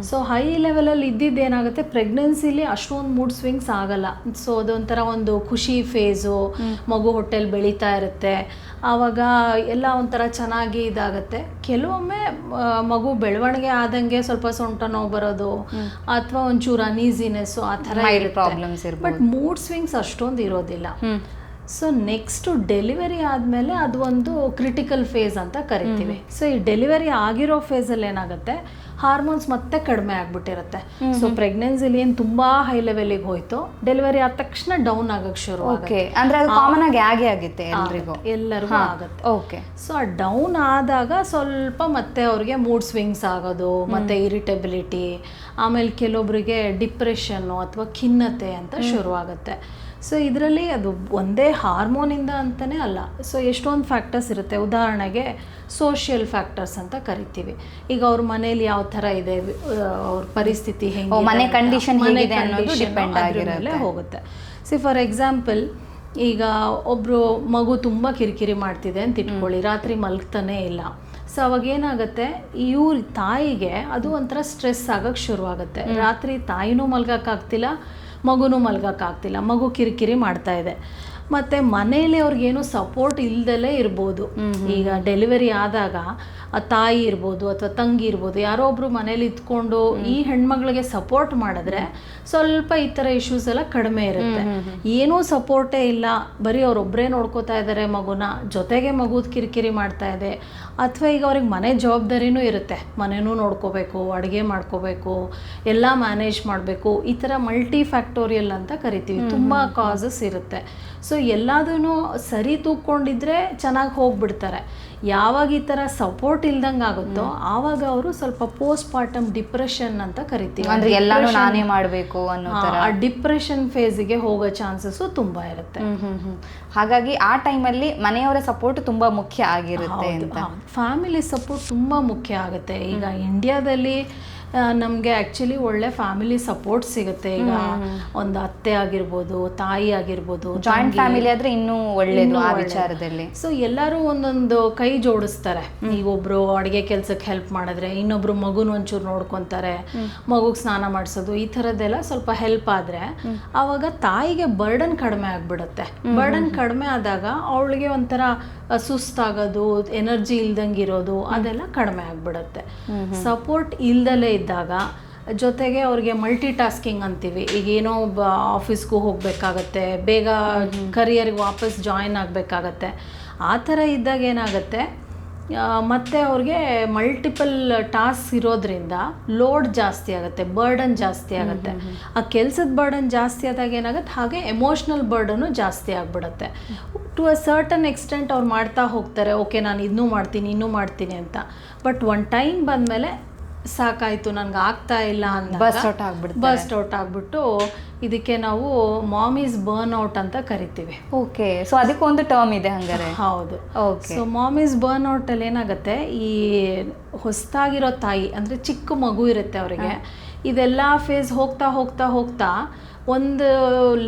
ಸೊ ಹೈ ಲೆವೆಲಲ್ಲಿ ಇದ್ದಿದ್ದೇನಾಗುತ್ತೆ, ಪ್ರೆಗ್ನೆನ್ಸಿಲಿ ಅಷ್ಟೊಂದು ಮೂಡ್ ಸ್ವಿಂಗ್ಸ್ ಆಗಲ್ಲ. ಸೊ ಅದೊಂಥರ ಒಂದು ಖುಷಿ ಫೇಸು, ಮಗು ಹೊಟ್ಟೆಲಿ ಬೆಳೀತಾ ಇರುತ್ತೆ, ಆವಾಗ ಎಲ್ಲ ಒಂಥರ ಚೆನ್ನಾಗಿ ಇದಾಗುತ್ತೆ. ಕೆಲವೊಮ್ಮೆ ಮಗು ಬೆಳವಣಿಗೆ ಆದಂಗೆ ಸ್ವಲ್ಪ ಸೊಂಟ ನೋವು ಬರೋದು ಅಥವಾ ಒಂಚೂರು ಅನೀಸಿನೆಸ್ಸು ಆ ಥರ ಪ್ರಾಬ್ಲಮ್ಸ್ ಇರುತ್ತೆ. ಬಟ್ ಮೂಡ್ ಸ್ವಿಂಗ್ಸ್ ಅಷ್ಟೊಂದು ಇರೋದಿಲ್ಲ. ಸೊ ನೆಕ್ಸ್ಟು ಡೆಲಿವರಿ ಆದಮೇಲೆ ಅದು ಒಂದು ಕ್ರಿಟಿಕಲ್ ಫೇಸ್ ಅಂತ ಕರಿತೀವಿ. ಸೊ ಈ ಡೆಲಿವರಿ ಆಗಿರೋ ಫೇಸಲ್ಲಿ ಏನಾಗುತ್ತೆ, ಹಾರ್ಮೋನ್ಸ್ ಮತ್ತೆ ಕಡಿಮೆ ಆಗ್ಬಿಟ್ಟಿರುತ್ತೆ. ಸೊ ಪ್ರೆಗ್ನೆನ್ಸಿಲಿ ಏನು ತುಂಬಾ ಹೈ ಲೆವೆಲಿಗೆ ಹೋಯ್ತು, ಡೆಲಿವರಿ ಆದ ತಕ್ಷಣ ಡೌನ್ ಆಗಕ್ಕೆ ಶುರು ಆಗುತ್ತೆ. ಎಲ್ಲರಿಗೂ ಆಗುತ್ತೆ. ಸೊ ಆ ಡೌನ್ ಆದಾಗ ಸ್ವಲ್ಪ ಮತ್ತೆ ಅವ್ರಿಗೆ ಮೂಡ್ ಸ್ವಿಂಗ್ಸ್ ಆಗೋದು, ಮತ್ತೆ ಇರಿಟಬಿಲಿಟಿ, ಆಮೇಲೆ ಕೆಲವೊಬ್ಬರಿಗೆ ಡಿಪ್ರೆಷನ್ನು ಅಥವಾ ಖಿನ್ನತೆ ಅಂತ ಶುರುವಾಗುತ್ತೆ. ಸೊ ಇದರಲ್ಲಿ ಅದು ಒಂದೇ ಹಾರ್ಮೋನಿಂದ ಅಂತಲೇ ಅಲ್ಲ, ಸೊ ಎಷ್ಟೊಂದು ಫ್ಯಾಕ್ಟರ್ಸ್ ಇರುತ್ತೆ. ಉದಾಹರಣೆಗೆ ಸೋಷಿಯಲ್ ಫ್ಯಾಕ್ಟರ್ಸ್ ಅಂತ ಕರಿತೀವಿ. ಈಗ ಅವ್ರ ಮನೇಲಿ ಯಾವ ಥರ ಇದೆ, ಅವ್ರ ಪರಿಸ್ಥಿತಿ ಹೆಂಗೆ, ಮನೆ ಕಂಡೀಷನ್ ಹೋಗುತ್ತೆ. ಸಿ ಫಾರ್ ಎಕ್ಸಾಂಪಲ್, ಈಗ ಒಬ್ಬರು ಮಗು ತುಂಬ ಕಿರಿಕಿರಿ ಮಾಡ್ತಿದೆ ಅಂತ ಇಟ್ಕೊಳ್ಳಿ, ರಾತ್ರಿ ಮಲ್ಗ್ತಾನೇ ಇಲ್ಲ. ಸೊ ಅವಾಗ ಏನಾಗುತ್ತೆ, ಇವ್ರ ತಾಯಿಗೆ ಅದು ಒಂಥರ ಸ್ಟ್ರೆಸ್ ಆಗಕ್ಕೆ ಶುರುವಾಗುತ್ತೆ. ರಾತ್ರಿ ತಾಯಿನೂ ಮಲ್ಗೋಕ್ಕಾಗ್ತಿಲ್ಲ, ಮಗುನೂ ಮಲ್ಗೋಕ್ಕಾಗ್ತಿಲ್ಲ, ಮಗು ಕಿರಿಕಿರಿ ಮಾಡ್ತಾ ಇದೆ. ಮತ್ತು ಮನೇಲಿ ಅವ್ರಿಗೇನು ಸಪೋರ್ಟ್ ಇಲ್ದಲೇ ಇರ್ಬೋದು. ಈಗ ಡೆಲಿವರಿ ಆದಾಗ ಆ ತಾಯಿ ಇರ್ಬೋದು ಅಥವಾ ತಂಗಿ ಇರ್ಬೋದು, ಯಾರೋ ಒಬ್ರು ಮನೇಲಿ ಇದ್ಕೊಂಡು ಈ ಹೆಣ್ಮಗಳಿಗೆ ಸಪೋರ್ಟ್ ಮಾಡಿದ್ರೆ ಸ್ವಲ್ಪ ಈ ಥರ ಇಶ್ಯೂಸ್ ಎಲ್ಲ ಕಡಿಮೆ ಇರುತ್ತೆ. ಏನೂ ಸಪೋರ್ಟೇ ಇಲ್ಲ, ಬರೀ ಅವರೊಬ್ಬರೇ ನೋಡ್ಕೋತಾ ಇದ್ದಾರೆ ಮಗುನ, ಜೊತೆಗೆ ಮಗುದ ಕಿರಿಕಿರಿ ಮಾಡ್ತಾ ಇದೆ. ಅಥವಾ ಈಗ ಅವ್ರಿಗೆ ಮನೆ ಜವಾಬ್ದಾರಿನೂ ಇರುತ್ತೆ, ಮನೆಯೂ ನೋಡ್ಕೋಬೇಕು, ಅಡುಗೆ ಮಾಡ್ಕೋಬೇಕು, ಎಲ್ಲ ಮ್ಯಾನೇಜ್ ಮಾಡಬೇಕು. ಈ ಥರ ಮಲ್ಟಿ ಫ್ಯಾಕ್ಟೋರಿಯಲ್ ಅಂತ ಕರಿತೀವಿ, ತುಂಬ ಕಾಸಸ್ ಇರುತ್ತೆ. ಸೊ ಎಲ್ಲದೂ ಸರಿ ತೂಕೊಂಡಿದ್ರೆ ಚೆನ್ನಾಗಿ ಹೋಗ್ಬಿಡ್ತಾರೆ. ಯಾವಾಗ ಈ ಥರ ಸಪೋರ್ಟ್ ಇಲ್ದಂಗೆ ಆಗುತ್ತೋ ಆವಾಗ ಅವರು ಸ್ವಲ್ಪ ಪೋಸ್ಟ್ ಪಾರ್ಟಮ್ ಡಿಪ್ರೆಷನ್ ಅಂತ ಕರಿತೀವಿ. ಅಂದ್ರೆ ಎಲ್ಲಾನು ನಾನೇ ಮಾಡಬೇಕು ಅನ್ನೋ ತರ ಆ ಡಿಪ್ರೆಷನ್ ಫೇಸಿಗೆ ಹೋಗೋ ಚಾನ್ಸಸ್ಸು ತುಂಬ ಇರುತ್ತೆ. ಹಾಗಾಗಿ ಆ ಟೈಮಲ್ಲಿ ಮನೆಯವರ ಸಪೋರ್ಟ್ ತುಂಬಾ ಮುಖ್ಯ ಆಗಿರುತ್ತೆ ಅಂತ. ಫ್ಯಾಮಿಲಿ ಸಪೋರ್ಟ್ ತುಂಬ ಮುಖ್ಯ ಆಗುತ್ತೆ. ಈಗ ಇಂಡಿಯಾದಲ್ಲಿ ನಮಗೆ ಆ್ಯಕ್ಚುಲಿ ಒಳ್ಳೆ ಫ್ಯಾಮಿಲಿ ಸಪೋರ್ಟ್ ಸಿಗುತ್ತೆ. ಈಗ ಒಂದು ಅತ್ತೆ ಆಗಿರ್ಬೋದು, ತಾಯಿ ಆಗಿರ್ಬೋದು, ಜಾಯಿಂಟ್ ಫ್ಯಾಮಿಲಿ ಆದ್ರೆ ಇನ್ನೂ ಒಳ್ಳೇದು ಆ ವಿಚಾರದಲ್ಲಿ. ಸೊ ಎಲ್ಲರೂ ಒಂದೊಂದು ಕೈ ಜೋಡಿಸ್ತಾರೆ. ಈಗ ಒಬ್ರು ಅಡುಗೆ ಕೆಲ್ಸಕ್ಕೆ ಹೆಲ್ಪ್ ಮಾಡಿದ್ರೆ ಇನ್ನೊಬ್ರು ಮಗುನ ಒಂಚೂರು ನೋಡ್ಕೊತಾರೆ, ಮಗುಗೆ ಸ್ನಾನ ಮಾಡಿಸೋದು, ಈ ಥರದ್ದೆಲ್ಲ ಸ್ವಲ್ಪ ಹೆಲ್ಪ್ ಆದರೆ ಆವಾಗ ತಾಯಿಗೆ ಬರ್ಡನ್ ಕಡಿಮೆ ಆಗಿಬಿಡುತ್ತೆ. ಬರ್ಡನ್ ಕಡಿಮೆ ಆದಾಗ ಅವಳಿಗೆ ಒಂಥರ ಸುಸ್ತಾಗೋದು, ಎನರ್ಜಿ ಇಲ್ದಂಗೆ ಇರೋದು ಅದೆಲ್ಲ ಕಡಿಮೆ ಆಗಿಬಿಡುತ್ತೆ. ಸಪೋರ್ಟ್ ಇಲ್ದಲೇ ಇದ್ದಾಗ ಜೊತೆಗೆ ಅವ್ರಿಗೆ ಮಲ್ಟಿ ಟಾಸ್ಕಿಂಗ್ ಅಂತೀವಿ. ಈಗ ಏನೋ ಆಫೀಸ್ಗೂ ಹೋಗಬೇಕಾಗತ್ತೆ, ಬೇಗ ಕರಿಯರ್ಗೆ ವಾಪಸ್ ಜಾಯಿನ್ ಆಗಬೇಕಾಗತ್ತೆ. ಆ ಥರ ಇದ್ದಾಗ ಏನಾಗುತ್ತೆ, ಮತ್ತು ಅವ್ರಿಗೆ ಮಲ್ಟಿಪಲ್ ಟಾಸ್ಕ್ ಇರೋದ್ರಿಂದ ಲೋಡ್ ಜಾಸ್ತಿ ಆಗುತ್ತೆ, ಬರ್ಡನ್ ಜಾಸ್ತಿ ಆಗುತ್ತೆ. ಆ ಕೆಲಸದ ಬರ್ಡನ್ ಜಾಸ್ತಿ ಆದಾಗ ಏನಾಗುತ್ತೆ, ಹಾಗೆ ಎಮೋಷ್ನಲ್ ಬರ್ಡನು ಜಾಸ್ತಿ ಆಗಿಬಿಡುತ್ತೆ. ಟು ಅ ಸರ್ಟನ್ ಎಕ್ಸ್ಟೆಂಟ್ ಅವ್ರು ಮಾಡ್ತಾ ಹೋಗ್ತಾರೆ, ಓಕೆ ನಾನು ಇನ್ನೂ ಮಾಡ್ತೀನಿ ಅಂತ. ಬಟ್ ಒನ್ ಟೈಮ್ ಬಂದಮೇಲೆ ಸಾಕಾಯಿತು, ನನಗೆ ಆಗ್ತಾ ಇಲ್ಲ ಅಂತ ಬಸ್ಟ್ ಔಟ್ ಆಗಿಬಿಟ್ಟು ಇದಕ್ಕೆ ನಾವು ಮಾಮೀಸ್ ಬರ್ನ್ ಔಟ್ ಅಂತ ಕರಿತೀವಿ. ಓಕೆ, ಸೊ ಅದಕ್ಕೊಂದು ಟರ್ಮ್ ಇದೆ ಹಂಗಾರೆ? ಹೌದು. ಓಕೆ. ಸೊ ಮಾಮೀಸ್ ಬರ್ನ್ ಔಟಲ್ಲಿ ಏನಾಗುತ್ತೆ, ಈ ಹೊಸದಾಗಿರೋ ತಾಯಿ ಅಂದರೆ ಚಿಕ್ಕ ಮಗು ಇರುತ್ತೆ ಅವರಿಗೆ, ಇದೆಲ್ಲ ಫೇಸ್ ಹೋಗ್ತಾ ಒಂದು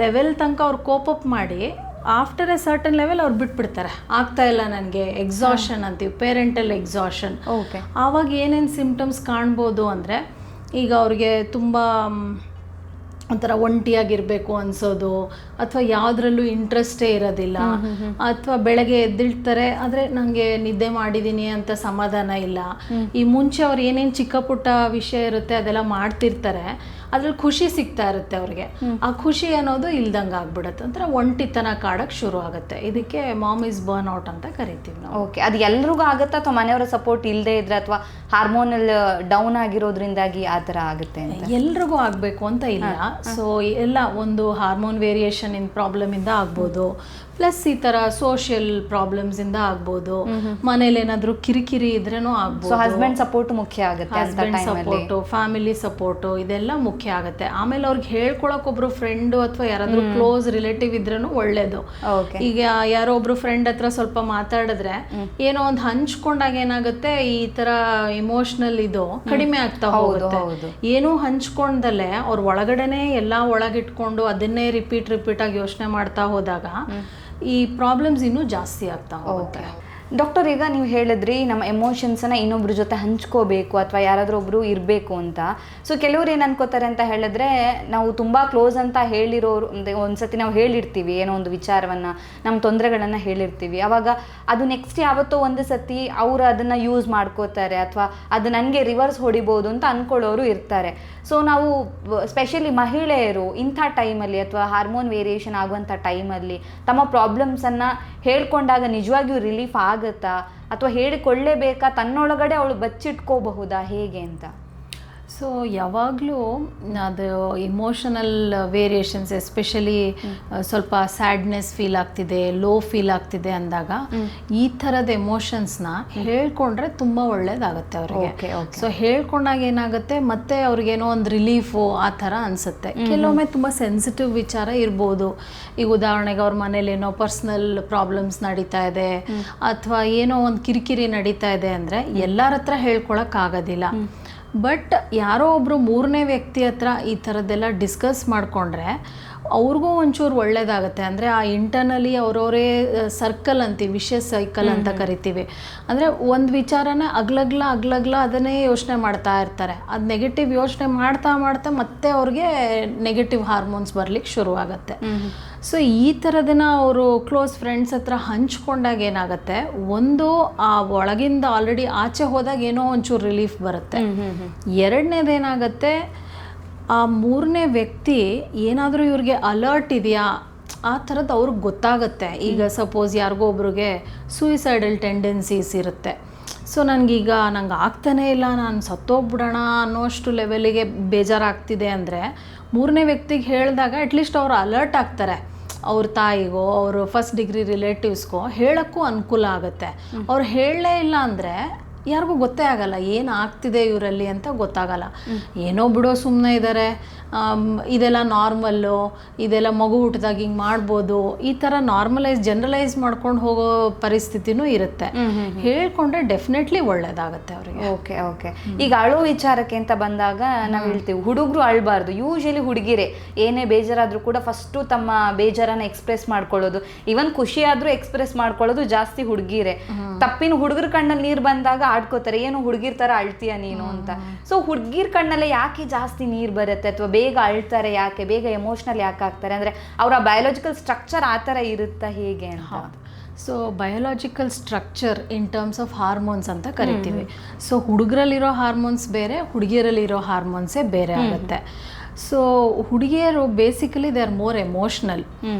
ಲೆವೆಲ್ ತನಕ ಅವ್ರು ಕೋಪಪ್ ಮಾಡಿ ಆಫ್ಟರ್ ಎ ಸರ್ಟನ್ ಲೆವೆಲ್ ಅವ್ರು ಬಿಟ್ಬಿಡ್ತಾರೆ. ಆಗ್ತಾ ಇಲ್ಲ ನನಗೆ, ಎಕ್ಸಾಷನ್ ಅಂತೀವಿ, ಪೇರೆಂಟಲ್ ಎಕ್ಸಾಷನ್. ಓಕೆ. ಆವಾಗ ಏನೇನು ಸಿಂಪ್ಟಮ್ಸ್ ಕಾಣ್ಬೋದು ಅಂದರೆ, ಈಗ ಅವ್ರಿಗೆ ತುಂಬ ಒಂಥರ ಒಂಟಿಯಾಗಿರಬೇಕು ಅನಿಸೋದು, ಅಥವಾ ಯಾವುದ್ರಲ್ಲೂ ಇಂಟ್ರೆಸ್ಟೇ ಇರೋದಿಲ್ಲ, ಅಥವಾ ಬೆಳಗ್ಗೆ ಎದ್ದಿಳ್ತಾರೆ ಆದರೆ ನನಗೆ ನಿದ್ದೆ ಮಾಡಿದ್ದೀನಿ ಅಂತ ಸಮಾಧಾನ ಇಲ್ಲ. ಈ ಮುಂಚೆ ಅವ್ರು ಏನೇನು ಚಿಕ್ಕ ಪುಟ್ಟ ವಿಷಯ ಇರುತ್ತೆ ಅದೆಲ್ಲ ಮಾಡ್ತಿರ್ತಾರೆ, ಅದ್ರಲ್ಲಿ ಖುಷಿ ಸಿಗ್ತಾ ಇರುತ್ತೆ ಅವ್ರಿಗೆ. ಆ ಖುಷಿ ಅನ್ನೋದು ಇಲ್ದಂಗೆ ಆಗ್ಬಿಡುತ್ತೆ, ಒಂಥರ ಒಂಟಿತನ ಕಾಡಕ್ಕೆ ಶುರು ಆಗುತ್ತೆ. ಇದಕ್ಕೆ ಮಾಮೀಸ್ ಬರ್ನ್ ಔಟ್ ಅಂತ ಕರಿತೀವಿ ನಾವು. ಓಕೆ, ಅದು ಎಲ್ರಿಗೂ ಆಗುತ್ತಾ ಅಥವಾ ಮನೆಯವರ ಸಪೋರ್ಟ್ ಇಲ್ಲದೆ ಇದ್ರೆ ಅಥವಾ ಹಾರ್ಮೋನಲ್ ಡೌನ್ ಆಗಿರೋದ್ರಿಂದಾಗಿ ಆ ಥರ ಆಗುತ್ತೆ ಅಂತ? ಎಲ್ರಿಗೂ ಆಗಬೇಕು ಅಂತ ಇಲ್ಲ. ಸೊ ಎಲ್ಲ ಒಂದು ಹಾರ್ಮೋನ್ ವೇರಿಯೇಷನ್ ಇನ್ ಪ್ರಾಬ್ಲಮ್ ಇಂದ ಆಗ್ಬೋದು, ಪ್ಲಸ್ ಈ ತರ ಸೋಷಿಯಲ್ ಪ್ರಾಬ್ಲಮ್ಸ್ ಇಂದ ಆಗ್ಬೋದು, ಮನೇಲಿ ಏನಾದ್ರು ಕಿರಿಕಿರಿ ಇದ್ರೇನು ಆಗ್ಬೋದು. ಹಸ್ಬೆಂಡ್ ಸಪೋರ್ಟ್ ಮುಖ್ಯ ಆಗುತ್ತೆ, ಹಸ್ಬೆಂಡ್ ಸಪೋರ್ಟು, ಫ್ಯಾಮಿಲಿ ಸಪೋರ್ಟು ಇದೆಲ್ಲ ಮುಖ್ಯ ಆಗುತ್ತೆ. ಆಮೇಲೆ ಅವ್ರಿಗೆ ಹೇಳ್ಕೊಳಕ್ ಒಬ್ರು ಫ್ರೆಂಡು ಅಥವಾ ಯಾರಾದ್ರೂ ಕ್ಲೋಸ್ ರಿಲೇಟಿವ್ ಇದ್ರೂ ಒಳ್ಳೇದು. ಈಗ ಯಾರೋ ಒಬ್ರು ಫ್ರೆಂಡ್ ಹತ್ರ ಸ್ವಲ್ಪ ಮಾತಾಡಿದ್ರೆ ಏನೋ ಒಂದು ಹಂಚ್ಕೊಂಡಾಗ ಏನಾಗುತ್ತೆ, ಈ ತರ ಇಮೋಷನಲ್ ಇದು ಕಡಿಮೆ ಆಗ್ತಾ ಹೋಗುತ್ತೆ. ಏನೂ ಹಂಚ್ಕೊಂಡಲ್ಲೇ ಅವ್ರ ಒಳಗಡೆನೆ ಎಲ್ಲ ಒಳಗಿಟ್ಕೊಂಡು ಅದನ್ನೇ ರಿಪೀಟ್ ಆಗಿ ಯೋಚನೆ ಮಾಡ್ತಾ ಹೋದಾಗ ಈ ಪ್ರಾಬ್ಲಮ್ಸ್ ಇನ್ನೂ ಜಾಸ್ತಿ ಆಗ್ತಾ ಹೋಗುತ್ತೆ. ಡಾಕ್ಟರ್, ಈಗ ನೀವು ಹೇಳಿದ್ರಿ ನಮ್ಮ ಎಮೋಷನ್ಸನ್ನ ಇನ್ನೊಬ್ರ ಜೊತೆ ಹಂಚ್ಕೋಬೇಕು ಅಥವಾ ಯಾರಾದರೂ ಒಬ್ರು ಇರಬೇಕು ಅಂತ. ಸೊ ಕೆಲವ್ರು ಏನು ಅನ್ಕೋತಾರೆ ಅಂತ ಹೇಳಿದ್ರೆ, ನಾವು ತುಂಬ ಕ್ಲೋಸ್ ಅಂತ ಹೇಳಿರೋರು ಒಂದ್ಸತಿ ನಾವು ಹೇಳಿರ್ತೀವಿ ಏನೋ ಒಂದು ವಿಚಾರವನ್ನು, ನಮ್ಮ ತೊಂದರೆಗಳನ್ನು ಹೇಳಿರ್ತೀವಿ, ಅವಾಗ ಅದು ನೆಕ್ಸ್ಟ್ ಯಾವತ್ತೋ ಒಂದು ಸತಿ ಅವರು ಅದನ್ನು ಯೂಸ್ ಮಾಡ್ಕೋತಾರೆ ಅಥವಾ ಅದು ನನಗೆ ರಿವರ್ಸ್ ಹೊಡಿಬೋದು ಅಂತ ಅಂದ್ಕೊಳ್ಳೋರು ಇರ್ತಾರೆ. ಸೊ ನಾವು ಸ್ಪೆಷಲಿ ಮಹಿಳೆಯರು ಇಂಥ ಟೈಮಲ್ಲಿ ಅಥವಾ ಹಾರ್ಮೋನ್ ವೇರಿಯೇಷನ್ ಆಗುವಂಥ ಟೈಮಲ್ಲಿ ತಮ್ಮ ಪ್ರಾಬ್ಲಮ್ಸನ್ನು ಹೇಳ್ಕೊಂಡಾಗ ನಿಜವಾಗಿಯೂ ರಿಲೀಫ್ ಆಗುತ್ತಾ ಅಥವಾ ಹೇಳಿಕೊಳ್ಳೇಬೇಕಾ, ತನ್ನೊಳಗಡೆ ಅವಳು ಬಚ್ಚಿಟ್ಕೋಬಹುದಾ, ಹೇಗೆ ಅಂತ? ಸೊ ಯಾವಾಗಲೂ ಅದು ಇಮೋಷನಲ್ ವೇರಿಯೇಷನ್ಸ್, ಎಸ್ಪೆಷಲಿ ಸ್ವಲ್ಪ ಸ್ಯಾಡ್ನೆಸ್ ಫೀಲ್ ಆಗ್ತಿದೆ, ಲೋ ಫೀಲ್ ಆಗ್ತಿದೆ ಅಂದಾಗ ಈ ಥರದ ಎಮೋಷನ್ಸ್ನ ಹೇಳ್ಕೊಂಡ್ರೆ ತುಂಬ ಒಳ್ಳೇದಾಗುತ್ತೆ ಅವ್ರಿಗೆ. ಸೊ ಹೇಳ್ಕೊಂಡಾಗ ಏನಾಗುತ್ತೆ, ಮತ್ತೆ ಅವ್ರಿಗೇನೋ ಒಂದು ರಿಲೀಫು ಆ ಥರ ಅನಿಸುತ್ತೆ. ಕೆಲವೊಮ್ಮೆ ತುಂಬ ಸೆನ್ಸಿಟಿವ್ ವಿಚಾರ ಇರ್ಬೋದು. ಈಗ ಉದಾಹರಣೆಗೆ ಅವ್ರ ಮನೇಲಿ ಏನೋ ಪರ್ಸ್ನಲ್ ಪ್ರಾಬ್ಲಮ್ಸ್ ನಡೀತಾ ಇದೆ ಅಥವಾ ಏನೋ ಒಂದು ಕಿರಿಕಿರಿ ನಡೀತಾ ಇದೆ ಅಂದರೆ ಎಲ್ಲರ ಹತ್ರ ಹೇಳ್ಕೊಳಕ್ಕಾಗೋದಿಲ್ಲ. ಬಟ್ ಯಾರೋ ಒಬ್ಬರು ಮೂರನೇ ವ್ಯಕ್ತಿ ಹತ್ರ ಈ ಥರದ್ದೆಲ್ಲ ಡಿಸ್ಕಸ್ ಮಾಡಿಕೊಂಡ್ರೆ ಅವ್ರಿಗೂ ಒಂಚೂರು ಒಳ್ಳೇದಾಗುತ್ತೆ. ಅಂದರೆ ಆ ಇಂಟರ್ನಲಿ ಅವರವರೇ ಸರ್ಕಲ್ ಅಂತೀವಿ, ವಿಷಸ್ ಸೈಕಲ್ ಅಂತ ಕರಿತೀವಿ. ಅಂದರೆ ಒಂದು ವಿಚಾರನ ಅಗ್ಲಗ್ಲ ಅದನ್ನೇ ಯೋಚನೆ ಮಾಡ್ತಾ ಇರ್ತಾರೆ. ಅದು ನೆಗೆಟಿವ್ ಯೋಚನೆ ಮಾಡ್ತಾ ಮತ್ತೆ ಅವ್ರಿಗೆ ನೆಗೆಟಿವ್ ಹಾರ್ಮೋನ್ಸ್ ಬರ್ಲಿಕ್ಕೆ ಶುರುವಾಗುತ್ತೆ. ಸೊ ಈ ಥರದನ್ನ ಅವರು ಕ್ಲೋಸ್ ಫ್ರೆಂಡ್ಸ್ ಹತ್ರ ಹಂಚ್ಕೊಂಡಾಗ ಏನಾಗುತ್ತೆ, ಒಂದು ಆ ಒಳಗಿಂದ ಆಲ್ರೆಡಿ ಆಚೆ ಹೋದಾಗ ಏನೋ ಒಂಚೂರು ರಿಲೀಫ್ ಬರುತ್ತೆ. ಎರಡನೇದೇನಾಗುತ್ತೆ, ಆ ಮೂರನೇ ವ್ಯಕ್ತಿ ಏನಾದರೂ ಇವ್ರಿಗೆ ಅಲರ್ಟ್ ಇದೆಯಾ ಆ ಥರದ್ದು ಅವ್ರಿಗೆ ಗೊತ್ತಾಗುತ್ತೆ. ಈಗ ಸಪೋಸ್ ಯಾರಿಗೋ ಒಬ್ರಿಗೆ ಸೂಯಿಸೈಡಲ್ ಟೆಂಡೆನ್ಸೀಸ್ ಇರುತ್ತೆ. ಸೊ ನಂಗೆ ಆಗ್ತಾನೇ ಇಲ್ಲ, ನಾನು ಸತ್ತೋಗ್ಬಿಡೋಣ ಅನ್ನೋಷ್ಟು ಲೆವೆಲಿಗೆ ಬೇಜಾರಾಗ್ತಿದೆ ಅಂದರೆ ಮೂರನೇ ವ್ಯಕ್ತಿಗೆ ಹೇಳಿದಾಗ ಅಟ್ಲೀಸ್ಟ್ ಅವರು ಅಲರ್ಟ್ ಆಗ್ತಾರೆ. ಅವ್ರ ತಾಯಿಗೋ ಅವರು ಫಸ್ಟ್ ಡಿಗ್ರಿ ರಿಲೇಟಿವ್ಸ್ಗೋ ಹೇಳೋಕ್ಕೂ ಅನುಕೂಲ ಆಗುತ್ತೆ. ಅವ್ರು ಹೇಳಲೇ ಇಲ್ಲ ಅಂದರೆ ಯಾರಿಗೂ ಗೊತ್ತೇ ಆಗಲ್ಲ ಏನು ಆಗ್ತಿದೆ ಇವರಲ್ಲಿ ಅಂತ ಗೊತ್ತಾಗಲ್ಲ. ಏನೋ ಬಿಡೋ ಸುಮ್ಮನೆ ಇದ್ದಾರೆ, ಇದೆಲ್ಲ ನಾರ್ಮಲ್ಲು, ಇದೆಲ್ಲ ಮಗು ಹುಟ್ಟಿದಾಗ ಹಿಂಗೆ ಮಾಡ್ಬೋದು, ಈ ಥರ ಜನರಲೈಸ್ ಮಾಡ್ಕೊಂಡು ಹೋಗೋ ಪರಿಸ್ಥಿತಿನೂ ಇರುತ್ತೆ. ಹೇಳ್ಕೊಂಡ್ರೆ ಡೆಫಿನೆಟ್ಲಿ ಒಳ್ಳೇದಾಗುತ್ತೆ ಅವರಿಗೆ. Okay okay. ಈಗ ಅಳೋ ವಿಚಾರಕ್ಕೆ ಅಂತ ಬಂದಾಗ ನಾವು ಹೇಳ್ತೀವಿ ಹುಡುಗರು ಅಳಬಾರ್ದು. ಯೂಶಲಿ ಹುಡುಗಿರೇ ಏನೇ ಬೇಜಾರಾದರೂ ಕೂಡ ಫಸ್ಟು ತಮ್ಮ ಬೇಜಾರನ್ನ ಎಕ್ಸ್ಪ್ರೆಸ್ ಮಾಡ್ಕೊಳ್ಳೋದು, ಈವನ್ ಖುಷಿ ಆದರೂ ಎಕ್ಸ್ಪ್ರೆಸ್ ಮಾಡ್ಕೊಳ್ಳೋದು ಜಾಸ್ತಿ ಹುಡುಗಿರೇ. ತಪ್ಪಿನ ಹುಡುಗರ ಕಣ್ಣಲ್ಲಿ ನೀರು ಬಂದಾಗ ಆಡ್ಕೋತಾರೆ, ಏನು ಹುಡುಗಿರ್ ಥರ ಅಳ್ತೀಯ ನೀನು ಅಂತ. ಸೊ ಹುಡುಗಿರ್ ಕಣ್ಣಲ್ಲೇ ಯಾಕೆ ಜಾಸ್ತಿ ನೀರು ಬರುತ್ತೆ ಅಥವಾ ಬೇಗ ಅಳ್ತಾರೆ ಯಾಕೆ, ಬೇಗ ಎಮೋಷ್ನಲ್ ಯಾಕೆ ಆಗ್ತಾರೆ ಅಂದರೆ ಅವರ ಬಯೋಲಾಜಿಕಲ್ ಸ್ಟ್ರಕ್ಚರ್ ಆ ಥರ ಇರುತ್ತಾ ಹೇಗೆ ಅಂತ? So biological structure in terms of hormones ಅಂತ ಕರಿತೀವಿ. ಸೊ ಹುಡುಗರಲ್ಲಿರೋ ಹಾರ್ಮೋನ್ಸ್ ಬೇರೆ, ಹುಡುಗಿಯರಲ್ಲಿರೋ ಹಾರ್ಮೋನ್ಸೇ ಬೇರೆ ಆಗುತ್ತೆ. ಸೊ ಹುಡುಗಿಯರು basically they are more emotional.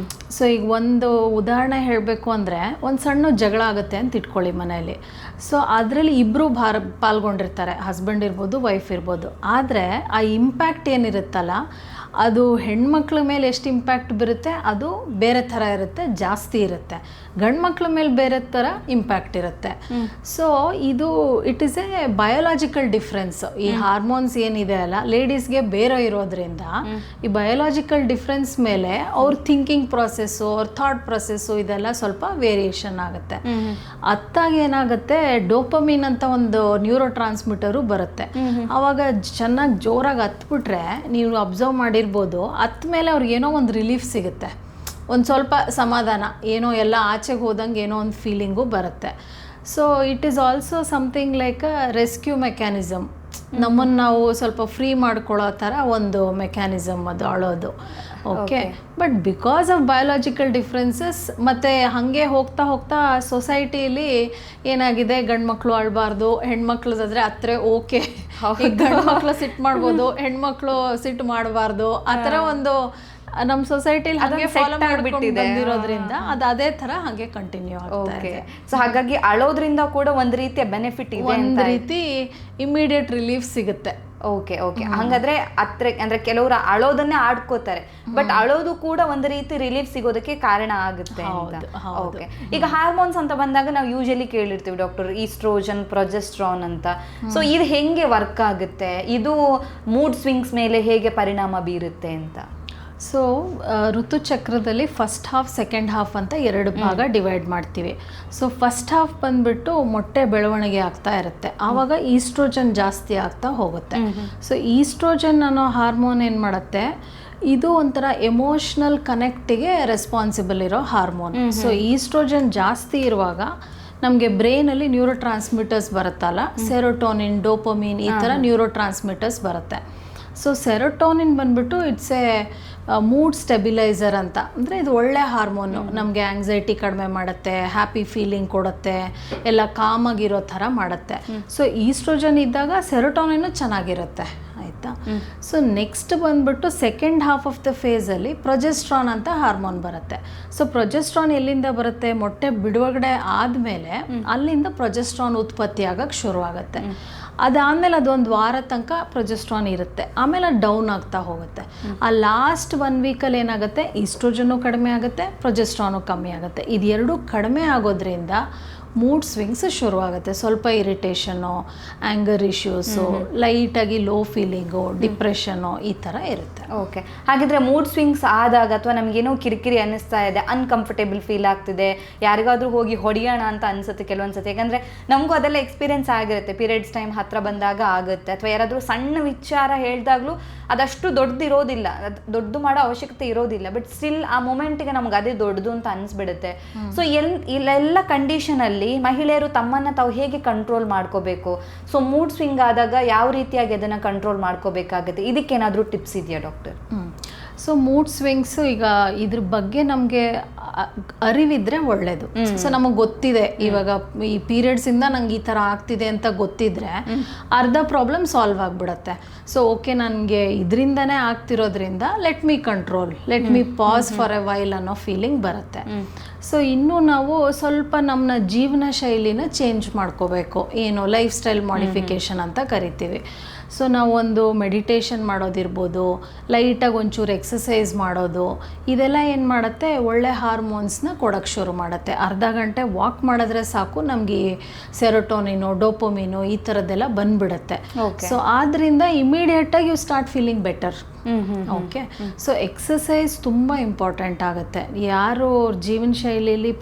So ಈಗ ಒಂದು ಉದಾಹರಣೆ ಹೇಳಬೇಕು ಅಂದರೆ, ಒಂದು ಸಣ್ಣ ಜಗಳ ಆಗುತ್ತೆ ಅಂತ ಇಟ್ಕೊಳ್ಳಿ ಮನೆಯಲ್ಲಿ. ಸೊ ಅದರಲ್ಲಿ ಇಬ್ಬರು ಪಾಲ್ಗೊಂಡಿರ್ತಾರೆ, ಹಸ್ಬೆಂಡ್ ಇರ್ಬೋದು, ವೈಫ್ ಇರ್ಬೋದು. ಆದರೆ ಆ ಇಂಪ್ಯಾಕ್ಟ್ ಏನಿರುತ್ತಲ್ಲ, ಅದು ಹೆಣ್ಮಕ್ಳ ಮೇಲೆ ಎಷ್ಟು ಇಂಪ್ಯಾಕ್ಟ್ ಬರುತ್ತೆ ಅದು ಬೇರೆ ಥರ ಇರುತ್ತೆ, ಜಾಸ್ತಿ ಇರುತ್ತೆ. ಗಂಡು ಮಕ್ಳ ಮೇಲೆ ಬೇರೆ ಥರ ಇಂಪ್ಯಾಕ್ಟ್ ಇರುತ್ತೆ. ಸೊ ಇದು it is A biological difference. ಈ ಹಾರ್ಮೋನ್ಸ್ ಏನಿದೆ ಅಲ್ಲ, ಲೇಡೀಸ್ಗೆ ಬೇರೆ ಇರೋದ್ರಿಂದ ಈ ಬಯೋಲಾಜಿಕಲ್ ಡಿಫ್ರೆನ್ಸ್ ಮೇಲೆ ಅವ್ರ ಥಿಂಕಿಂಗ್ ಪ್ರೊಸೆಸ್ಸು, ಅವ್ರ ಥಾಟ್ ಪ್ರೊಸೆಸ್ಸು ಇದೆಲ್ಲ ಸ್ವಲ್ಪ ವೇರಿಯೇಷನ್ ಆಗುತ್ತೆ. ಅತ್ತಾಗ ಏನಾಗುತ್ತೆ, ಡೋಪಮಿನ್ ಅಂತ ಒಂದು ನ್ಯೂರೋ ಟ್ರಾನ್ಸ್ಮಿಟರು ಬರುತ್ತೆ. ಆವಾಗ ಚೆನ್ನಾಗಿ ಜೋರಾಗಿ ಹತ್ಬಿಟ್ರೆ ನೀವು ಅಬ್ಸರ್ವ್ ಮಾಡಿರ್ಬೋದು, ಹತ್ತ ಮೇಲೆ ಅವ್ರಿಗೇನೋ ಒಂದು ರಿಲೀಫ್ ಸಿಗುತ್ತೆ, ಒಂದು ಸ್ವಲ್ಪ ಸಮಾಧಾನ, ಏನೋ ಎಲ್ಲ ಆಚೆಗೆ ಹೋದಂಗೆ ಏನೋ ಒಂದು ಫೀಲಿಂಗು ಬರುತ್ತೆ. So it is also something like a rescue mechanism. ನಮ್ಮನ್ನು ನಾವು ಸ್ವಲ್ಪ ಫ್ರೀ ಮಾಡ್ಕೊಳ್ಳೋ ಥರ ಒಂದು ಮೆಕ್ಯಾನಿಸಮ್ ಅದು ಅಳೋದು. Okay, but because of biological differences ಮತ್ತು ಹಾಗೆ ಹೋಗ್ತಾ ಹೋಗ್ತಾ ಸೊಸೈಟಿಲಿ ಏನಾಗಿದೆ, ಗಂಡು ಮಕ್ಕಳು ಅಳಬಾರ್ದು, ಹೆಣ್ಮಕ್ಳದಾದ್ರೆ ಹತ್ರ ಓಕೆ, ಗಂಡು ಮಕ್ಕಳು ಸಿಟ್ಟು ಮಾಡ್ಬೋದು, ಹೆಣ್ಮಕ್ಳು ಸಿಟ್ಟು ಮಾಡಬಾರ್ದು, ಆ ಥರ ಒಂದು ನಮ್ಮ ಸೊಸೈಟಿಲಿ ಹಾಗೆ ಫಾಲೋ ಮಾಡ್ಕೊಂಡು ಬಂದಿರೋದ್ರಿಂದ ಅದು ಅದೇ ತರ ಹಾಗೆ ಕಂಟಿನ್ಯೂ ಆಗ್ತಾ ಇದೆ. ಸೊ ಹಾಗಾಗಿ ಅಳೋದ್ರಿಂದ ಕೂಡ ಒಂದು ರೀತಿಯ ಬೆನಿಫಿಟ್ ಇದೆ, ಒಂದು ರೀತಿ ಇಮಿಡಿಯೇಟ್ ರಿಲೀಫ್ ಸಿಗುತ್ತೆ. Okay okay. ಹಂಗಾದ್ರೆ ಅಂದ್ರೆ ಕೆಲವರು ಅಳೋದನ್ನೇ ಆಡ್ಕೋತಾರೆ, ಬಟ್ ಅಳೋದು ಕೂಡ ಒಂದು ರೀತಿ ರಿಲೀಫ್ ಸಿಗೋದಕ್ಕೆ ಕಾರಣ ಆಗುತ್ತೆ ಅಂತ. ಓಕೆ. ಈಗ ಹಾರ್ಮೋನ್ಸ್ ಅಂತ ಬಂದಾಗ ನಾವು ಯೂಶಲಿ ಕೇಳಿರ್ತೀವಿ ಡಾಕ್ಟರ್, ಈಸ್ಟ್ರೋಜನ್, ಪ್ರೊಜೆಸ್ಟ್ರಾನ್ ಅಂತ. ಸೊ ಇದು ಹೆಂಗೆ ವರ್ಕ್ ಆಗುತ್ತೆ, ಇದು ಮೂಡ್ ಸ್ವಿಂಗ್ಸ್ ಮೇಲೆ ಹೇಗೆ ಪರಿಣಾಮ ಬೀರುತ್ತೆ ಅಂತ? ಸೊ ಋತುಚಕ್ರದಲ್ಲಿ ಫಸ್ಟ್ ಹಾಫ್, ಸೆಕೆಂಡ್ ಹಾಫ್ ಅಂತ ಎರಡು ಭಾಗ ಡಿವೈಡ್ ಮಾಡ್ತೀವಿ. ಸೊ ಫಸ್ಟ್ ಹಾಫ್ ಬಂದ್ಬಿಟ್ಟು ಮೊಟ್ಟೆ ಬೆಳವಣಿಗೆ ಆಗ್ತಾ ಇರುತ್ತೆ, ಆವಾಗ ಈಸ್ಟ್ರೋಜನ್ ಜಾಸ್ತಿ ಆಗ್ತಾ ಹೋಗುತ್ತೆ. ಸೊ ಈಸ್ಟ್ರೋಜನ್ ಅನ್ನೋ ಹಾರ್ಮೋನ್ ಏನು ಮಾಡುತ್ತೆ, ಇದು ಒಂಥರ ಎಮೋಷ್ನಲ್ ಕನೆಕ್ಟಿಗೆ ರೆಸ್ಪಾನ್ಸಿಬಲ್ ಇರೋ ಹಾರ್ಮೋನ್. ಸೊ ಈಸ್ಟ್ರೋಜನ್ ಜಾಸ್ತಿ ಇರುವಾಗ ನಮಗೆ ಬ್ರೈನಲ್ಲಿ ನ್ಯೂರೋ ಟ್ರಾನ್ಸ್ಮಿಟರ್ಸ್ ಬರುತ್ತಲ್ಲ, ಸೆರೋಟೋನಿನ್, ಡೋಪಮಿನ್, ಈ ಥರ ನ್ಯೂರೋ ಟ್ರಾನ್ಸ್ಮಿಟರ್ಸ್ ಬರುತ್ತೆ. ಸೊ ಸೆರೋಟೋನಿನ್ ಬಂದ್ಬಿಟ್ಟು ಇಟ್ಸ್ ಎ ಮೂಡ್ ಸ್ಟೆಬಿಲೈಸರ್ ಅಂತ. ಅಂದರೆ ಇದು ಒಳ್ಳೆ ಹಾರ್ಮೋನು, ನಮಗೆ ಆಂಗ್ಸೈಟಿ ಕಡಿಮೆ ಮಾಡುತ್ತೆ, ಹ್ಯಾಪಿ ಫೀಲಿಂಗ್ ಕೊಡುತ್ತೆ, ಎಲ್ಲ ಕಾಮಾಗಿರೋ ಥರ ಮಾಡುತ್ತೆ. ಸೊ ಈಸ್ಟ್ರೋಜನ್ ಇದ್ದಾಗ ಸೆರೋಟೋನಿನ್ನು ಚೆನ್ನಾಗಿರುತ್ತೆ, ಆಯಿತಾ. ಸೊ ನೆಕ್ಸ್ಟ್ ಬಂದ್ಬಿಟ್ಟು ಸೆಕೆಂಡ್ ಹಾಫ್ ಆಫ್ ದ ಫೇಸಲ್ಲಿ ಪ್ರೊಜೆಸ್ಟ್ರಾನ್ ಅಂತ ಹಾರ್ಮೋನ್ ಬರುತ್ತೆ. ಸೊ ಪ್ರೊಜೆಸ್ಟ್ರಾನ್ ಎಲ್ಲಿಂದ ಬರುತ್ತೆ, ಮೊಟ್ಟೆ ಬಿಡುಗಡೆ ಆದಮೇಲೆ ಅಲ್ಲಿಂದ ಪ್ರೊಜೆಸ್ಟ್ರಾನ್ ಉತ್ಪತ್ತಿ ಆಗಕ್ಕೆ ಶುರುವಾಗುತ್ತೆ. ಅದಾದಮೇಲೆ ಅದೊಂದು ವಾರ ತನಕ ಪ್ರೊಜೆಸ್ಟ್ರಾನ್ ಇರುತ್ತೆ, ಆಮೇಲೆ ಡೌನ್ ಆಗ್ತಾ ಹೋಗುತ್ತೆ. ಆ ಲಾಸ್ಟ್ 1 ವೀಕಲ್ಲಿ ಏನಾಗುತ್ತೆ, ಈಸ್ಟ್ರೋಜನ್ನು ಕಡಿಮೆ ಆಗುತ್ತೆ, ಪ್ರೊಜೆಸ್ಟ್ರಾನು ಕಮ್ಮಿ ಆಗುತ್ತೆ. ಇದೆರಡೂ ಕಡಿಮೆ ಆಗೋದ್ರಿಂದ ಮೂಡ್ ಸ್ವಿಂಗ್ಸ್ ಶುರುವಾಗುತ್ತೆ. ಸ್ವಲ್ಪ ಇರಿಟೇಷನ್ನು, ಆ್ಯಂಗರ್ ಇಶ್ಯೂಸು, ಲೈಟಾಗಿ ಲೋ ಫೀಲಿಂಗು, ಡಿಪ್ರೆಷನ್ನು, ಈ ಥರ ಇರುತ್ತೆ. ಓಕೆ. ಹಾಗಿದ್ರೆ ಮೂಡ್ ಸ್ವಿಂಗ್ಸ್ ಆದಾಗ ಅಥವಾ ನಮಗೇನೋ ಕಿರಿಕಿರಿ ಅನ್ನಿಸ್ತಾ ಇದೆ, ಅನ್ಕಂಫರ್ಟೇಬಲ್ ಫೀಲ್ ಆಗ್ತಿದೆ, ಯಾರಿಗಾದ್ರೂ ಹೋಗಿ ಹೊಡೆಯೋಣ ಅಂತ ಅನ್ಸುತ್ತೆ ಕೆಲವೊಂದ್ಸತಿ. ಯಾಕಂದರೆ ನಮಗೂ ಅದೆಲ್ಲ ಎಕ್ಸ್ಪೀರಿಯನ್ಸ್ ಆಗಿರುತ್ತೆ, ಪೀರಿಯಡ್ಸ್ ಟೈಮ್ ಹತ್ರ ಬಂದಾಗ ಆಗುತ್ತೆ. ಅಥವಾ ಯಾರಾದರೂ ಸಣ್ಣ ವಿಚಾರ ಹೇಳಿದಾಗಲೂ ಅದಷ್ಟು ದೊಡ್ಡದಿರೋದಿಲ್ಲ, ದೊಡ್ಡದು ಮಾಡೋ ಅವಶ್ಯಕತೆ ಇರೋದಿಲ್ಲ, ಬಟ್ ಸ್ಟಿಲ್ ಆ ಮೊಮೆಂಟಿಗೆ ನಮ್ಗೆ ಅದೇ ದೊಡ್ಡದು ಅಂತ ಅನಿಸ್ಬಿಡುತ್ತೆ. ಸೊ ಇಲ್ಲೆಲ್ಲ ಕಂಡೀಷನಲ್ಲಿ ಮಹಿಳೆಯರು ತಮ್ಮನ್ನು ತಾವು ಹೇಗೆ ಕಂಟ್ರೋಲ್ ಮಾಡ್ಕೋಬೇಕು? ಸೊ ಮೂಡ್ ಸ್ವಿಂಗ್ ಆದಾಗ ಯಾವ ರೀತಿಯಾಗಿ ಅದನ್ನು ಕಂಟ್ರೋಲ್ ಮಾಡ್ಕೋಬೇಕಾಗುತ್ತೆ? ಇದಕ್ಕೇನಾದರೂ ಟಿಪ್ಸ್ ಇದೆಯಾ ಡಾಕ್ಟರ್? ಸೊ ಮೂಡ್ ಸ್ವಿಂಗ್ಸು ಈಗ ಇದ್ರ ಬಗ್ಗೆ ನಮಗೆ ಅರಿವಿದ್ರೆ ಒಳ್ಳೇದು. ಸೊ ನಮಗೆ ಗೊತ್ತಿದೆ, ಇವಾಗ ಈ ಪೀರಿಯಡ್ಸಿಂದ ನಂಗೆ ಈ ಥರ ಆಗ್ತಿದೆ ಅಂತ ಗೊತ್ತಿದ್ರೆ ಅರ್ಧ ಪ್ರಾಬ್ಲಮ್ ಸಾಲ್ವ್ ಆಗಿಬಿಡತ್ತೆ. ಸೊ ಓಕೆ, ನನಗೆ ಇದರಿಂದನೇ ಆಗ್ತಿರೋದ್ರಿಂದ let me control, let me pause for a while ಅನ್ನೋ ಫೀಲಿಂಗ್ ಬರುತ್ತೆ. ಸೊ ಇನ್ನೂ ನಾವು ಸ್ವಲ್ಪ ನಮ್ಮ ಜೀವನ ಶೈಲಿನ ಚೇಂಜ್ ಮಾಡ್ಕೋಬೇಕು, ಏನು ಲೈಫ್ ಸ್ಟೈಲ್ ಮಾಡಿಫಿಕೇಷನ್ ಅಂತ ಕರಿತೀವಿ. ಸೊ ನಾವು ಒಂದು ಮೆಡಿಟೇಷನ್ ಮಾಡೋದಿರ್ಬೋದು, ಲೈಟಾಗಿ ಒಂಚೂರು ಎಕ್ಸಸೈಸ್ ಮಾಡೋದು, ಇದೆಲ್ಲ ಏನು ಮಾಡುತ್ತೆ, ಒಳ್ಳೆ ಹಾರ್ಮೋನ್ಸ್ನ ಕೊಡೋಕ್ಕೆ ಶುರು ಮಾಡುತ್ತೆ. ಅರ್ಧ ಗಂಟೆ ವಾಕ್ ಮಾಡಿದ್ರೆ ಸಾಕು ನಮಗೆ ಸೆರೋಟೋನಿನು, ಡೋಪೋಮಿನು ಈ ಥರದ್ದೆಲ್ಲ ಬಂದ್ಬಿಡುತ್ತೆ. ಸೊ ಆದ್ದರಿಂದ ಇಮಿಡಿಯೇಟಾಗಿ you start feeling better. Okay, so exercise ತುಂಬ ಇಂಪಾರ್ಟೆಂಟ್ ಆಗುತ್ತೆ. ಯಾರು ಜೀವನ ಶೈಲಿಯಲ್ಲಿ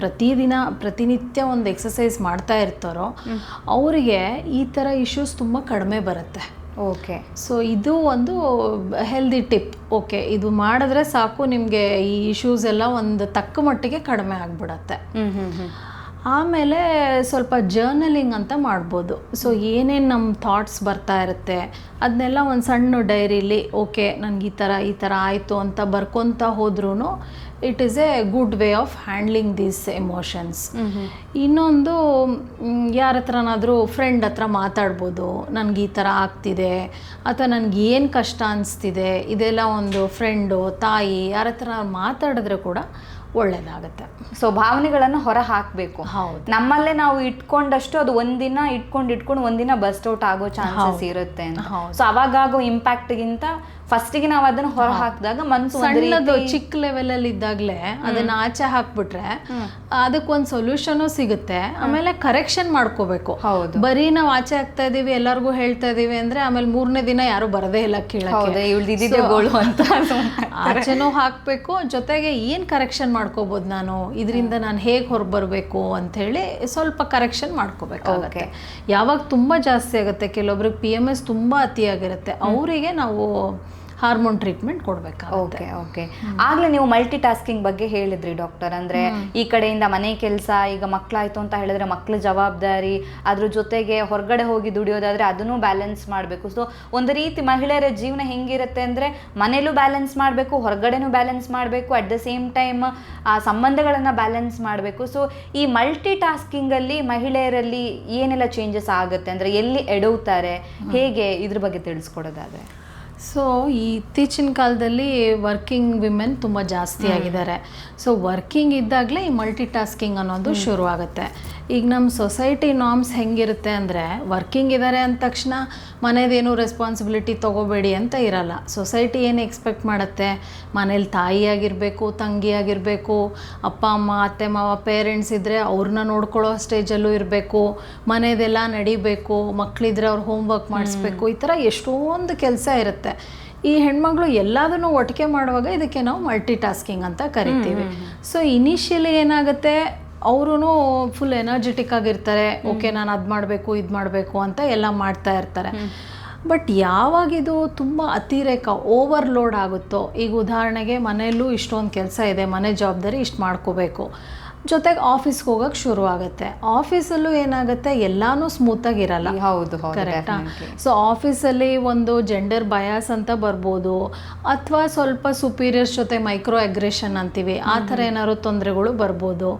ಪ್ರತಿನಿತ್ಯ ಒಂದು ಎಕ್ಸಸೈಸ್ ಮಾಡ್ತಾ ಇರ್ತಾರೋ ಅವರಿಗೆ ಈ ಥರ ಇಶ್ಯೂಸ್ ತುಂಬ ಕಡಿಮೆ ಬರುತ್ತೆ. ಓಕೆ, ಸೊ ಇದು ಒಂದು ಹೆಲ್ದಿ ಟಿಪ್. ಓಕೆ, ಇದು ಮಾಡಿದ್ರೆ ಸಾಕು ನಿಮಗೆ ಈ ಇಶ್ಯೂಸ್ ಎಲ್ಲ ಒಂದು ತಕ್ಕ ಮಟ್ಟಿಗೆ ಕಡಿಮೆ ಆಗಿಬಿಡತ್ತೆ. ಆಮೇಲೆ ಸ್ವಲ್ಪ ಜರ್ನಲಿಂಗ್ ಅಂತ ಮಾಡ್ಬೋದು. ಸೊ ಏನೇನು ನಮ್ಮ ಥಾಟ್ಸ್ ಬರ್ತಾ ಇರುತ್ತೆ ಅದನ್ನೆಲ್ಲ ಒಂದು ಸಣ್ಣ ಡೈರಿಲಿ ಓಕೆ ನನಗೆ ಈ ಥರ ಆಯಿತು ಅಂತ ಬರ್ಕೊತಾ ಹೋದ್ರೂ it is A good way of handling these emotions. ಇನ್ನೊಂದು ಯಾರ ಹತ್ರನಾದರೂ ಫ್ರೆಂಡ್ ಹತ್ರ ಮಾತಾಡ್ಬೋದು, ನನಗೆ ಈ ಥರ ಆಗ್ತಿದೆ ಅಥವಾ ನನಗೆ ಏನು ಕಷ್ಟ ಅನಿಸ್ತಿದೆ, ಇದೆಲ್ಲ ಒಂದು ಫ್ರೆಂಡು, ತಾಯಿ ಯಾರ ಹತ್ರ ಮಾತಾಡಿದ್ರೆ ಕೂಡ ಒಳ್ಳೇದಾಗುತ್ತೆ. ಸೊ ಭಾವನೆಗಳನ್ನು ಹೊರ ಹಾಕಬೇಕು. ಹೌದು, ನಮ್ಮಲ್ಲೇ ನಾವು ಇಟ್ಕೊಂಡಷ್ಟು ಅದು ಒಂದಿನ ಇಟ್ಕೊಂಡು ಒಂದಿನ ಬಸ್ಟ್ ಔಟ್ ಆಗೋ ಚಾನ್ಸಸ್ ಇರುತ್ತೆ. ಸೊ ಅವಾಗಾಗೋ ಇಂಪ್ಯಾಕ್ಟ್ಗಿಂತ ಫಸ್ಟಿಗೆ ನಾವು ಅದನ್ನು ಹೊರ ಹಾಕಿದಾಗ ಮನಸ್ಸು ಸಣ್ಣದು ಚಿಕ್ಕ ಲೆವೆಲಲ್ಲಿ ಇದ್ದಾಗಲೇ ಅದನ್ನ ಆಚೆ ಹಾಕ್ಬಿಟ್ರೆ ಅದಕ್ಕೊಂದು ಸೊಲ್ಯೂಷನು ಸಿಗುತ್ತೆ. ಆಮೇಲೆ ಕರೆಕ್ಷನ್ ಮಾಡ್ಕೋಬೇಕು. ಹೌದು, ಬರೀ ನಾವು ಆಚೆ ಹಾಕ್ತಾ ಇದೀವಿ, ಎಲ್ಲರಿಗೂ ಹೇಳ್ತಾ ಇದೀವಿ ಅಂದ್ರೆ ಆಮೇಲೆ 3ನೇ ದಿನ ಯಾರು ಬರದೇ ಇಲ್ಲ ಕೇಳಕ್ಕೆ. ಆಚೆನೂ ಹಾಕ್ಬೇಕು, ಜೊತೆಗೆ ಏನ್ ಕರೆಕ್ಷನ್ ಮಾಡ್ಕೋಬಹುದು, ಇದರಿಂದ ನಾನು ಹೇಗೆ ಹೊರಬರ್ಬೇಕು ಅಂತ ಹೇಳಿ ಸ್ವಲ್ಪ ಕರೆಕ್ಷನ್ ಮಾಡ್ಕೋಬೇಕಾಗುತ್ತೆ. ಯಾವಾಗ ತುಂಬಾ ಜಾಸ್ತಿ ಆಗುತ್ತೆ, ಕೆಲವೊಬ್ರಿಗೆ PMS ತುಂಬಾ ಅತಿಯಾಗಿರುತ್ತೆ, ಅವರಿಗೆ ನಾವು ಹಾರ್ಮೋನ್ ಟ್ರೀಟ್ಮೆಂಟ್ ಕೊಡಬೇಕಾಗುತ್ತೆ. ಓಕೆ, ಆಗ್ಲೇ ನೀವು ಮಲ್ಟಿ ಟಾಸ್ಕಿಂಗ್ ಬಗ್ಗೆ ಹೇಳಿದ್ರಿ ಡಾಕ್ಟರ್. ಅಂದ್ರೆ ಈ ಕಡೆಯಿಂದ ಮನೆ ಕೆಲಸ, ಈಗ ಮಕ್ಕಳಾಯ್ತು ಅಂತ ಹೇಳಿದ್ರೆ ಮಕ್ಕಳ ಜವಾಬ್ದಾರಿ, ಅದ್ರ ಜೊತೆಗೆ ಹೊರಗಡೆ ಹೋಗಿ ದುಡಿಯೋದಾದ್ರೆ ಅದನ್ನು ಬ್ಯಾಲೆನ್ಸ್ ಮಾಡಬೇಕು. ಸೊ ಒಂದು ರೀತಿ ಮಹಿಳೆಯರ ಜೀವನ ಹೆಂಗಿರುತ್ತೆ ಅಂದ್ರೆ ಮನೇಲೂ ಬ್ಯಾಲೆನ್ಸ್ ಮಾಡಬೇಕು, ಹೊರಗಡೆನೂ ಬ್ಯಾಲೆನ್ಸ್ ಮಾಡಬೇಕು, ಅಟ್ ದ ಸೇಮ್ ಟೈಮ್ ಆ ಸಂಬಂಧಗಳನ್ನ ಬ್ಯಾಲೆನ್ಸ್ ಮಾಡಬೇಕು. ಸೊ ಈ ಮಲ್ಟಿ ಟಾಸ್ಕಿಂಗ್ ಅಲ್ಲಿ ಮಹಿಳೆಯರಲ್ಲಿ ಏನೆಲ್ಲ ಚೇಂಜಸ್ ಆಗುತ್ತೆ, ಅಂದ್ರೆ ಎಲ್ಲಿ ಎಡವುತ್ತಾರೆ, ಹೇಗೆ ಇದ್ರ ಬಗ್ಗೆ ತಿಳಿಸ್ಕೊಡೋದಾದ್ರೆ? ಸೊ ಇತ್ತೀಚಿನ ಕಾಲದಲ್ಲಿ ವರ್ಕಿಂಗ್ ವಿಮೆನ್ ತುಂಬ ಜಾಸ್ತಿ ಆಗಿದ್ದಾರೆ. ಸೊ ವರ್ಕಿಂಗ್ ಇದ್ದಾಗಲೇ ಈ ಮಲ್ಟಿ ಟಾಸ್ಕಿಂಗ್ ಅನ್ನೋದು ಶುರು ಆಗುತ್ತೆ. ಈಗ ನಮ್ಮ ಸೊಸೈಟಿ ನಾರ್ಮ್ಸ್ ಹೆಂಗಿರುತ್ತೆ ಅಂದರೆ, ವರ್ಕಿಂಗ್ ಇದ್ದಾರೆ ಅಂದ ತಕ್ಷಣ ಮನೇದೇನು ರೆಸ್ಪಾನ್ಸಿಬಿಲಿಟಿ ತೊಗೋಬೇಡಿ ಅಂತ ಇರಲ್ಲ. ಸೊಸೈಟಿ ಏನು ಎಕ್ಸ್ಪೆಕ್ಟ್ ಮಾಡುತ್ತೆ, ಮನೇಲಿ ತಾಯಿಯಾಗಿರಬೇಕು, ತಂಗಿಯಾಗಿರಬೇಕು, ಅಪ್ಪ ಅಮ್ಮ, ಅತ್ತೆ ಮಾವ, ಪೇರೆಂಟ್ಸ್ ಇದ್ದರೆ ಅವ್ರನ್ನ ನೋಡ್ಕೊಳ್ಳೋ ಸ್ಟೇಜಲ್ಲೂ ಇರಬೇಕು, ಮನೆಯದೆಲ್ಲ ನಡಿಬೇಕು, ಮಕ್ಕಳಿದ್ರೆ ಅವ್ರು ಹೋಮ್ವರ್ಕ್ ಮಾಡಿಸ್ಬೇಕು, ಈ ಥರ ಎಷ್ಟೊಂದು ಕೆಲಸ ಇರುತ್ತೆ. ಈ ಹೆಣ್ಮಗಳು ಎಲ್ಲದನ್ನು ಒಟ್ಟಿಗೆ ಮಾಡುವಾಗ ಇದಕ್ಕೆ ನಾವು ಮಲ್ಟಿ ಟಾಸ್ಕಿಂಗ್ ಅಂತ ಕರಿತೀವಿ. ಸೊ ಇನಿಷಿಯಲಿ ಏನಾಗುತ್ತೆ, ಅವರು ಫುಲ್ ಎನರ್ಜೆಟಿಕ್ ಆಗಿರ್ತಾರೆ. ಓಕೆ, ನಾನು ಅದು ಮಾಡಬೇಕು, ಇದು ಮಾಡಬೇಕು ಅಂತ ಎಲ್ಲ ಮಾಡ್ತಾ ಇರ್ತಾರೆ. ಬಟ್ ಯಾವಾಗಿದು ತುಂಬ ಅತಿರೇಕ, ಓವರ್ಲೋಡ್ ಆಗುತ್ತೋ, ಈಗ ಉದಾಹರಣೆಗೆ ಮನೆಯಲ್ಲೂ ಇಷ್ಟೊಂದು ಕೆಲಸ ಇದೆ, ಮನೆ ಜವಾಬ್ದಾರಿ ಇಷ್ಟು ಮಾಡ್ಕೋಬೇಕು, ಜೊತೆಗೆ ಆಫೀಸ್ಗೆ ಹೋಗೋಕ್ಕೆ ಶುರು ಆಗುತ್ತೆ. ಆಫೀಸಲ್ಲೂ ಏನಾಗುತ್ತೆ, ಎಲ್ಲಾನು ಸ್ಮೂತಾಗಿರಲ್ಲ. ಹೌದು, ಕರೆಕ್ಟಾ? ಸೊ ಆಫೀಸಲ್ಲಿ ಒಂದು ಜೆಂಡರ್ ಬಯಾಸ್ ಅಂತ ಬರ್ಬೋದು, ಅಥವಾ ಸ್ವಲ್ಪ ಸುಪೀರಿಯರ್ಸ್ ಜೊತೆ ಮೈಕ್ರೋ ಅಗ್ರೆಷನ್ ಅಂತೀವಿ, ಆ ಥರ ಏನಾದ್ರು ತೊಂದರೆಗಳು ಬರ್ಬೋದು.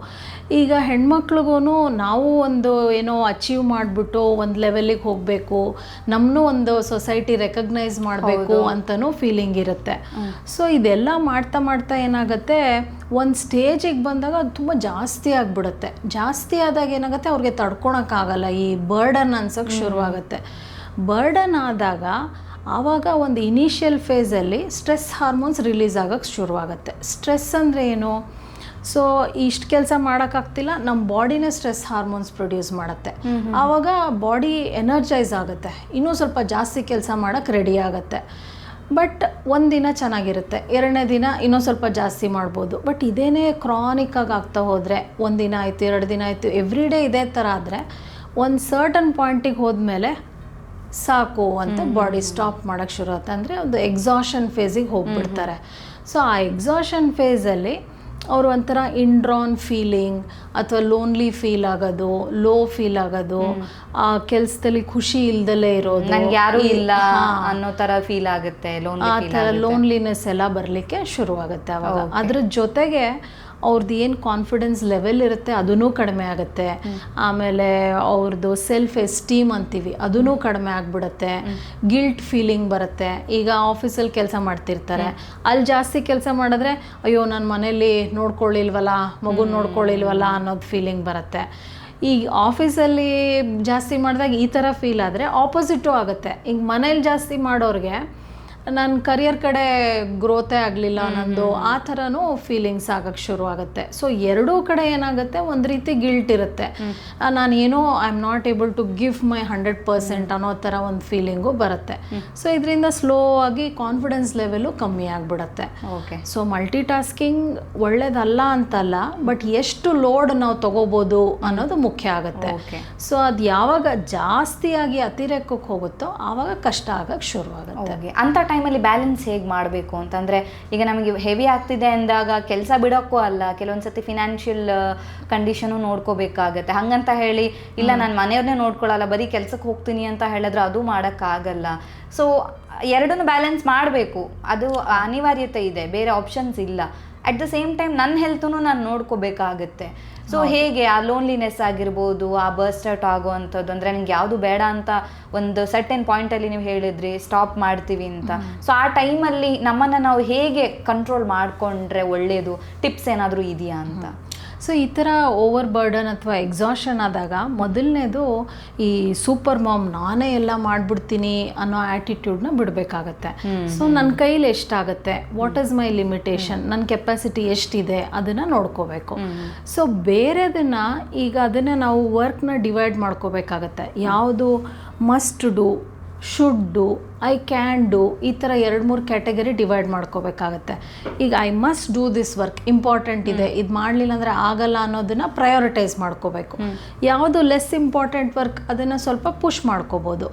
ಈಗ ಹೆಣ್ಮಕ್ಳಿಗೂ ನಾವು ಒಂದು ಏನೋ ಅಚೀವ್ ಮಾಡಿಬಿಟ್ಟು ಒಂದು ಲೆವೆಲಿಗೆ ಹೋಗಬೇಕು, ನಮ್ಮನ್ನೂ ಒಂದು ಸೊಸೈಟಿ ರೆಕಗ್ನೈಸ್ ಮಾಡಬೇಕು ಅಂತಲೂ ಫೀಲಿಂಗ್ ಇರುತ್ತೆ. ಸೊ ಇದೆಲ್ಲ ಮಾಡ್ತಾ ಮಾಡ್ತಾ ಏನಾಗುತ್ತೆ, ಒಂದು ಸ್ಟೇಜಿಗೆ ಬಂದಾಗ ಅದು ತುಂಬ ಜಾಸ್ತಿ ಆಗಿಬಿಡುತ್ತೆ. ಜಾಸ್ತಿ ಆದಾಗ ಏನಾಗುತ್ತೆ, ಅವ್ರಿಗೆ ತಡ್ಕೊಳಕ್ಕಾಗಲ್ಲ, ಈ ಬರ್ಡನ್ ಅನ್ಸೋಕ್ಕೆ ಶುರುವಾಗುತ್ತೆ. ಬರ್ಡನ್ ಆದಾಗ ಆವಾಗ ಒಂದು ಇನಿಷಿಯಲ್ ಫೇಸಲ್ಲಿ ಸ್ಟ್ರೆಸ್ ಹಾರ್ಮೋನ್ಸ್ ರಿಲೀಸ್ ಆಗೋಕ್ಕೆ ಶುರುವಾಗುತ್ತೆ. ಸ್ಟ್ರೆಸ್ ಅಂದರೆ ಏನು? ಸೊ ಇಷ್ಟು ಕೆಲಸ ಮಾಡೋಕ್ಕಾಗ್ತಿಲ್ಲ, ನಮ್ಮ ಬಾಡಿನೇ ಸ್ಟ್ರೆಸ್ ಹಾರ್ಮೋನ್ಸ್ ಪ್ರೊಡ್ಯೂಸ್ ಮಾಡುತ್ತೆ. ಆವಾಗ ಬಾಡಿ ಎನರ್ಜೈಸ್ ಆಗುತ್ತೆ, ಇನ್ನೂ ಸ್ವಲ್ಪ ಜಾಸ್ತಿ ಕೆಲಸ ಮಾಡೋಕ್ಕೆ ರೆಡಿ ಆಗುತ್ತೆ. ಬಟ್ ಒಂದಿನ ಚೆನ್ನಾಗಿರುತ್ತೆ, 2ನೇ ದಿನ ಇನ್ನೊಂದು ಸ್ವಲ್ಪ ಜಾಸ್ತಿ ಮಾಡ್ಬೋದು. ಬಟ್ ಇದೇನೇ ಕ್ರಾನಿಕ್ಕಾಗಿ ಆಗ್ತಾ ಹೋದರೆ, 1 ದಿನ ಆಯಿತು, 2 ದಿನ ಆಯಿತು, ಎವ್ರಿ ಡೇ ಇದೇ ಥರ ಆದರೆ ಒಂದು ಸರ್ಟನ್ ಪಾಯಿಂಟಿಗೆ ಹೋದ್ಮೇಲೆ ಸಾಕು ಅಂತ ಬಾಡಿ ಸ್ಟಾಪ್ ಮಾಡೋಕ್ಕೆ ಶುರು ಆಗುತ್ತೆ. ಅಂದರೆ ಒಂದು ಎಕ್ಸಾಷನ್ ಫೇಸಿಗೆ ಹೋಗ್ಬಿಡ್ತಾರೆ. ಸೊ ಆ ಎಕ್ಸಾಷನ್ ಫೇಸಲ್ಲಿ ಅವರು ಒಂಥರ ಇಂಡ್ರಾನ್ ಫೀಲಿಂಗ್ ಅಥವಾ ಲೋನ್ಲಿ ಫೀಲ್ ಆಗೋದು, ಲೋ ಫೀಲ್ ಆಗೋದು, ಆ ಕೆಲಸದಲ್ಲಿ ಖುಷಿ ಇಲ್ದಲೇ ಇರೋದು, ನನಗೆ ಯಾರೂ ಇಲ್ಲ ಅನ್ನೋ ಥರ ಫೀಲ್ ಆಗುತ್ತೆ, ಆ ಥರ ಲೋನ್ಲಿನೆಸ್ ಎಲ್ಲ ಬರಲಿಕ್ಕೆ ಶುರುವಾಗುತ್ತೆ. ಅವಾಗ ಅದ್ರ ಜೊತೆಗೆ ಅವ್ರದ್ದು ಏನು ಕಾನ್ಫಿಡೆನ್ಸ್ ಲೆವೆಲ್ ಇರುತ್ತೆ ಅದೂ ಕಡಿಮೆ ಆಗುತ್ತೆ. ಆಮೇಲೆ ಅವ್ರದ್ದು ಸೆಲ್ಫ್ ಎಸ್ಟೀಮ್ ಅಂತೀವಿ ಅದೂ ಕಡಿಮೆ ಆಗಿಬಿಡುತ್ತೆ. ಗಿಲ್ಟ್ ಫೀಲಿಂಗ್ ಬರುತ್ತೆ. ಈಗ ಆಫೀಸಲ್ಲಿ ಕೆಲಸ ಮಾಡ್ತಿರ್ತಾರೆ, ಅಲ್ಲಿ ಜಾಸ್ತಿ ಕೆಲಸ ಮಾಡಿದ್ರೆ ಅಯ್ಯೋ ನನ್ನ ಮನೇಲಿ ನೋಡ್ಕೊಳ್ಳಿಲ್ವಲ್ಲ, ಮಗು ನೋಡ್ಕೊಳ್ಳಿಲ್ವಲ್ಲ ಅನ್ನೋದು ಫೀಲಿಂಗ್ ಬರುತ್ತೆ. ಈಗ ಆಫೀಸಲ್ಲಿ ಜಾಸ್ತಿ ಮಾಡಿದಾಗ ಈ ಥರ ಫೀಲ್ ಆದರೆ ಆಪೋಸಿಟು ಆಗುತ್ತೆ. ಈಗ ಮನೇಲಿ ಜಾಸ್ತಿ ಮಾಡೋರಿಗೆ ನನ್ನ ಕರಿಯರ್ ಕಡೆ ಗ್ರೋತೇ ಆಗಲಿಲ್ಲ ನಂದು, ಆ ಥರನೂ ಫೀಲಿಂಗ್ಸ್ ಆಗಕ್ಕೆ ಶುರು ಆಗುತ್ತೆ. ಸೊ ಎರಡೂ ಕಡೆ ಏನಾಗುತ್ತೆ, ಒಂದು ರೀತಿ ಗಿಲ್ಟ್ ಇರುತ್ತೆ. ನಾನೇನೋ I am not able to give my 100% ಅನ್ನೋ ಥರ ಒಂದು ಫೀಲಿಂಗು ಬರುತ್ತೆ. ಸೊ ಇದರಿಂದ ಸ್ಲೋ ಆಗಿ ಕಾನ್ಫಿಡೆನ್ಸ್ ಲೆವೆಲು ಕಮ್ಮಿ ಆಗಿಬಿಡುತ್ತೆ. ಓಕೆ. ಸೊ ಮಲ್ಟಿ ಟಾಸ್ಕಿಂಗ್ ಒಳ್ಳೇದಲ್ಲ ಅಂತಲ್ಲ, ಬಟ್ ಎಷ್ಟು ಲೋಡ್ ನಾವು ತಗೋಬೋದು ಅನ್ನೋದು ಮುಖ್ಯ ಆಗುತ್ತೆ. ಸೊ ಅದು ಯಾವಾಗ ಜಾಸ್ತಿಯಾಗಿ ಅತಿರೇಕಕ್ಕೆ ಹೋಗುತ್ತೋ ಆವಾಗ ಕಷ್ಟ ಆಗಕ್ಕೆ ಶುರು ಆಗುತ್ತೆ. ಅಂತ ಟೈಮಲ್ಲಿ ಬ್ಯಾಲೆನ್ಸ್ ಹೇಗೆ ಮಾಡಬೇಕು ಅಂತಂದರೆ, ಈಗ ನಮಗೆ ಹೆವಿ ಆಗ್ತಿದೆ ಅಂದಾಗ ಕೆಲಸ ಬಿಡೋಕ್ಕೂ ಅಲ್ಲ, ಕೆಲವೊಂದು ಸತಿ ಫಿನಾನ್ಷಿಯಲ್ ಕಂಡೀಷನು ನೋಡ್ಕೋಬೇಕಾಗತ್ತೆ. ಹಾಗಂತ ಹೇಳಿ ಇಲ್ಲ ನಾನು ಮನೆಯವ್ರನ್ನೇ ನೋಡ್ಕೊಳ್ಳಲ್ಲ ಬರೀ ಕೆಲಸಕ್ಕೆ ಹೋಗ್ತೀನಿ ಅಂತ ಹೇಳಿದ್ರೆ ಅದು ಮಾಡೋಕ್ಕಾಗಲ್ಲ. ಸೊ ಎರಡನ್ನೂ ಬ್ಯಾಲೆನ್ಸ್ ಮಾಡಬೇಕು, ಅದು ಅನಿವಾರ್ಯತೆ ಇದೆ, ಬೇರೆ ಆಪ್ಷನ್ಸ್ ಇಲ್ಲ. ಅಟ್ ದ ಸೇಮ್ ಟೈಮ್ ನನ್ನ ಹೆಲ್ತೂ ನಾನು ನೋಡ್ಕೋಬೇಕಾಗತ್ತೆ. ಸೊ ಹೇಗೆ ಆ ಲೋನ್ಲಿನೆಸ್ ಆಗಿರ್ಬೋದು, ಆ ಬರ್ಸ್ಟ್ ಔಟ್ ಆಗುವಂಥದ್ದು, ಅಂದರೆ ನನಗೆ ಯಾವುದು ಬೇಡ ಅಂತ ಒಂದು ಸರ್ಟೆನ್ ಪಾಯಿಂಟಲ್ಲಿ ನೀವು ಹೇಳಿದ್ರಿ ಸ್ಟಾಪ್ ಮಾಡ್ತೀವಿ ಅಂತ. ಸೊ ಆ ಟೈಮಲ್ಲಿ ನಮ್ಮನ್ನು ನಾವು ಹೇಗೆ ಕಂಟ್ರೋಲ್ ಮಾಡಿಕೊಂಡ್ರೆ ಒಳ್ಳೆಯದು, ಟಿಪ್ಸ್ ಏನಾದರೂ ಇದೆಯಾ ಅಂತ? ಸೊ ಈ ಥರ ಓವರ್ ಬರ್ಡನ್ ಅಥವಾ ಎಕ್ಸಾಷನ್ ಆದಾಗ ಮೊದಲನೇದು ಈ ಸೂಪರ್ ಮಾಮ್ ನಾನೇ ಎಲ್ಲ ಮಾಡಿಬಿಡ್ತೀನಿ ಅನ್ನೋ ಆ್ಯಟಿಟ್ಯೂಡ್ನ ಬಿಡಬೇಕಾಗತ್ತೆ. ಸೊ ನನ್ನ ಕೈಲಿ ಎಷ್ಟಾಗುತ್ತೆ, ವಾಟ್ ಈಸ್ ಮೈ ಲಿಮಿಟೇಷನ್, ನನ್ನ ಕೆಪಾಸಿಟಿ ಎಷ್ಟಿದೆ ಅದನ್ನು ನೋಡ್ಕೋಬೇಕು. ಸೊ ಬೇರೆದನ್ನು ಈಗ ಅದನ್ನು ನಾವು ವರ್ಕ್ನ ಡಿವೈಡ್ ಮಾಡ್ಕೋಬೇಕಾಗತ್ತೆ. ಯಾವುದು must do, should do, I can do, ಈ ಥರ 2-3 ಕ್ಯಾಟಗರಿ ಡಿವೈಡ್ ಮಾಡ್ಕೋಬೇಕಾಗತ್ತೆ. ಈಗ I must do this work, important ಇದೆ, ಇದು ಮಾಡಲಿಲ್ಲ ಅಂದರೆ ಆಗಲ್ಲ ಅನ್ನೋದನ್ನು ಪ್ರಯಾರಿಟೈಸ್ ಮಾಡ್ಕೋಬೇಕು. ಯಾವುದು ಲೆಸ್ ಇಂಪಾರ್ಟೆಂಟ್ ವರ್ಕ್ ಅದನ್ನು ಸ್ವಲ್ಪ ಪುಷ್ ಮಾಡ್ಕೋಬೋದು,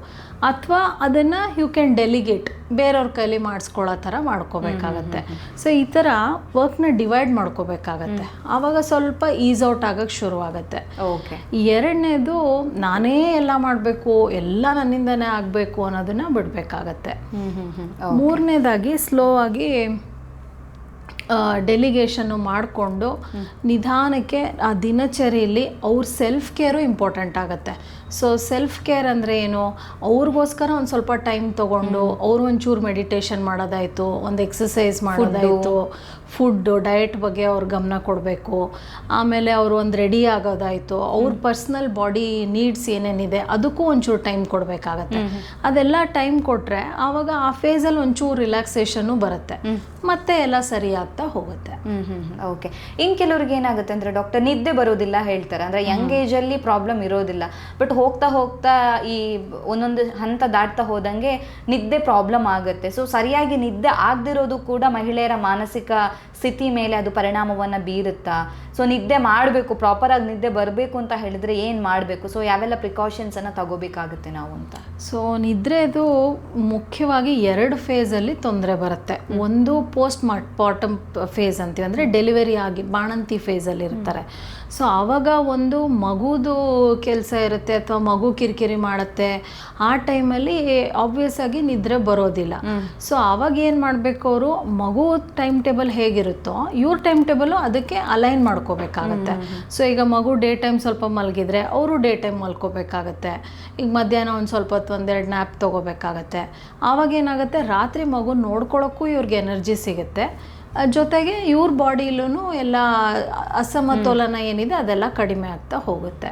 ಅಥವಾ ಅದನ್ನು ಯು ಕ್ಯಾನ್ ಡೆಲಿಗೇಟ್, ಬೇರೆಯವ್ರ ಕೈಲಿ ಮಾಡಿಸ್ಕೊಳ್ಳೋ ಥರ ಮಾಡ್ಕೋಬೇಕಾಗತ್ತೆ. ಸೊ ಈ ಥರ ವರ್ಕ್ನ ಡಿವೈಡ್ ಮಾಡ್ಕೋಬೇಕಾಗತ್ತೆ. ಆವಾಗ ಸ್ವಲ್ಪ ಈಸ್ ಔಟ್ ಆಗೋಕ್ಕೆ ಶುರುವಾಗುತ್ತೆ. ಓಕೆ. ಎರಡನೇದು ನಾನೇ ಎಲ್ಲ ಮಾಡಬೇಕು, ಎಲ್ಲ ನನ್ನಿಂದನೇ ಆಗಬೇಕು ಅನ್ನೋದನ್ನು ಬಿಡಬೇಕಾಗತ್ತೆ. ಮೂರನೇದಾಗಿ ಸ್ಲೋ ಆಗಿ ಡೆಲಿಗೇಷನ್ನು ಮಾಡಿಕೊಂಡು ನಿಧಾನಕ್ಕೆ ಆ ದಿನಚರಿಯಲ್ಲಿ ಅವ್ರ ಸೆಲ್ಫ್ ಕೇರು ಇಂಪಾರ್ಟೆಂಟ್ ಆಗುತ್ತೆ. ಸೊ ಸೆಲ್ಫ್ ಕೇರ್ ಅಂದರೆ ಏನು, ಅವ್ರಿಗೋಸ್ಕರ ಒಂದು ಸ್ವಲ್ಪ ಟೈಮ್ ತೊಗೊಂಡು ಅವ್ರು ಒಂಚೂರು ಮೆಡಿಟೇಷನ್ ಮಾಡೋದಾಯಿತು, ಒಂದು ಎಕ್ಸಸೈಸ್ ಮಾಡೋದಾಯಿತು, ಫುಡ್ಡು ಡಯಟ್ ಬಗ್ಗೆ ಅವ್ರು ಗಮನ ಕೊಡಬೇಕು. ಆಮೇಲೆ ಅವರು ಒಂದು ರೆಡಿ ಆಗೋದಾಯಿತು, ಅವ್ರ ಪರ್ಸ್ನಲ್ ಬಾಡಿ ನೀಡ್ಸ್ ಏನೇನಿದೆ ಅದಕ್ಕೂ ಒಂಚೂರು ಟೈಮ್ ಕೊಡಬೇಕಾಗತ್ತೆ. ಅದೆಲ್ಲ ಟೈಮ್ ಕೊಟ್ಟರೆ ಆವಾಗ ಆ ಫೇಸಲ್ಲಿ ಒಂಚೂರು ರಿಲ್ಯಾಕ್ಸೇಷನ್ನು ಬರುತ್ತೆ, ಮತ್ತೆ ಎಲ್ಲ ಸರಿ ಆಗ್ತಾ ಹೋಗುತ್ತೆ. ಓಕೆ. ಇನ್ನು ಕೆಲವ್ರಿಗೆ ಏನಾಗುತ್ತೆ ಅಂದರೆ ಡಾಕ್ಟರ್ ನಿದ್ದೆ ಬರೋದಿಲ್ಲ ಹೇಳ್ತಾರೆ, ಅಂದರೆ ಯಂಗ್ ಏಜಲ್ಲಿ ಪ್ರಾಬ್ಲಮ್ ಇರೋದಿಲ್ಲ, ಬಟ್ ಹೋಗ್ತಾ ಹೋಗ್ತಾ ಈ ಒಂದೊಂದು ಹಂತ ದಾಟ್ತಾ ಹೋದಂಗೆ ನಿದ್ದೆ ಪ್ರಾಬ್ಲಮ್ ಆಗುತ್ತೆ. ಸೊ ಸರಿಯಾಗಿ ನಿದ್ದೆ ಆಗದಿರೋದು ಕೂಡ ಮಹಿಳೆಯರ ಮಾನಸಿಕ ಸ್ಥಿತಿ ಮೇಲೆ ಅದು ಪರಿಣಾಮವನ್ನು ಬೀರುತ್ತಾ? ಸೊ ನಿದ್ದೆ ಮಾಡಬೇಕು, ಪ್ರಾಪರಾಗಿ ನಿದ್ದೆ ಬರಬೇಕು ಅಂತ ಹೇಳಿದ್ರೆ ಏನು ಮಾಡಬೇಕು? ಸೊ ಯಾವೆಲ್ಲ ಪ್ರಿಕಾಷನ್ಸನ್ನು ತಗೋಬೇಕಾಗುತ್ತೆ ನಾವು ಅಂತ? ಸೊ ನಿದ್ರೆದು ಮುಖ್ಯವಾಗಿ 2 ಫೇಸಲ್ಲಿ ತೊಂದರೆ ಬರುತ್ತೆ. ಒಂದು ಪೋಸ್ಟ್ ಮಾರ್ಟಮ್ ಫೇಸ್ ಅಂತೀವಿ, ಅಂದರೆ ಡೆಲಿವರಿ ಆಗಿ ಬಾಣಂತಿ ಫೇಸಲ್ಲಿ ಇರ್ತಾರೆ. ಸೊ ಆವಾಗ ಒಂದು ಮಗುದು ಕೆಲಸ ಇರುತ್ತೆ ಅಥವಾ ಮಗು ಕಿರಿಕಿರಿ ಮಾಡುತ್ತೆ, ಆ ಟೈಮಲ್ಲಿ ಆಬ್ವಿಯಸ್ ಆಗಿ ನಿದ್ರೆ ಬರೋದಿಲ್ಲ. ಸೊ ಆವಾಗ ಏನು ಮಾಡಬೇಕು, ಅವರು ಮಗು ಟೈಮ್ ಟೇಬಲ್ ಹೇಗಿರುತ್ತೋ ಇವ್ರ ಟೈಮ್ ಟೇಬಲು ಅದಕ್ಕೆ ಅಲೈನ್ ಮಾಡ್ಕೋಬೇಕಾಗತ್ತೆ. ಸೊ ಈಗ ಮಗು ಡೇ ಟೈಮ್ ಸ್ವಲ್ಪ ಮಲಗಿದ್ರೆ ಅವರು ಡೇ ಟೈಮ್ ಮಲ್ಕೋಬೇಕಾಗತ್ತೆ. ಈಗ ಮಧ್ಯಾಹ್ನ ಒಂದು ಸ್ವಲ್ಪ ಹೊತ್ತು 1-2 ನ್ಯಾಪ್ ತೊಗೋಬೇಕಾಗತ್ತೆ. ಆವಾಗ ಏನಾಗುತ್ತೆ, ರಾತ್ರಿ ಮಗು ನೋಡ್ಕೊಳ್ಳೋಕ್ಕೂ ಇವ್ರಿಗೆ ಎನರ್ಜಿ ಸಿಗುತ್ತೆ, ಜೊತೆಗೆ ಇವ್ರ ಬಾಡಿಲೂ ಎಲ್ಲ ಅಸಮತೋಲನ ಏನಿದೆ ಅದೆಲ್ಲ ಕಡಿಮೆ ಆಗ್ತಾ ಹೋಗುತ್ತೆ.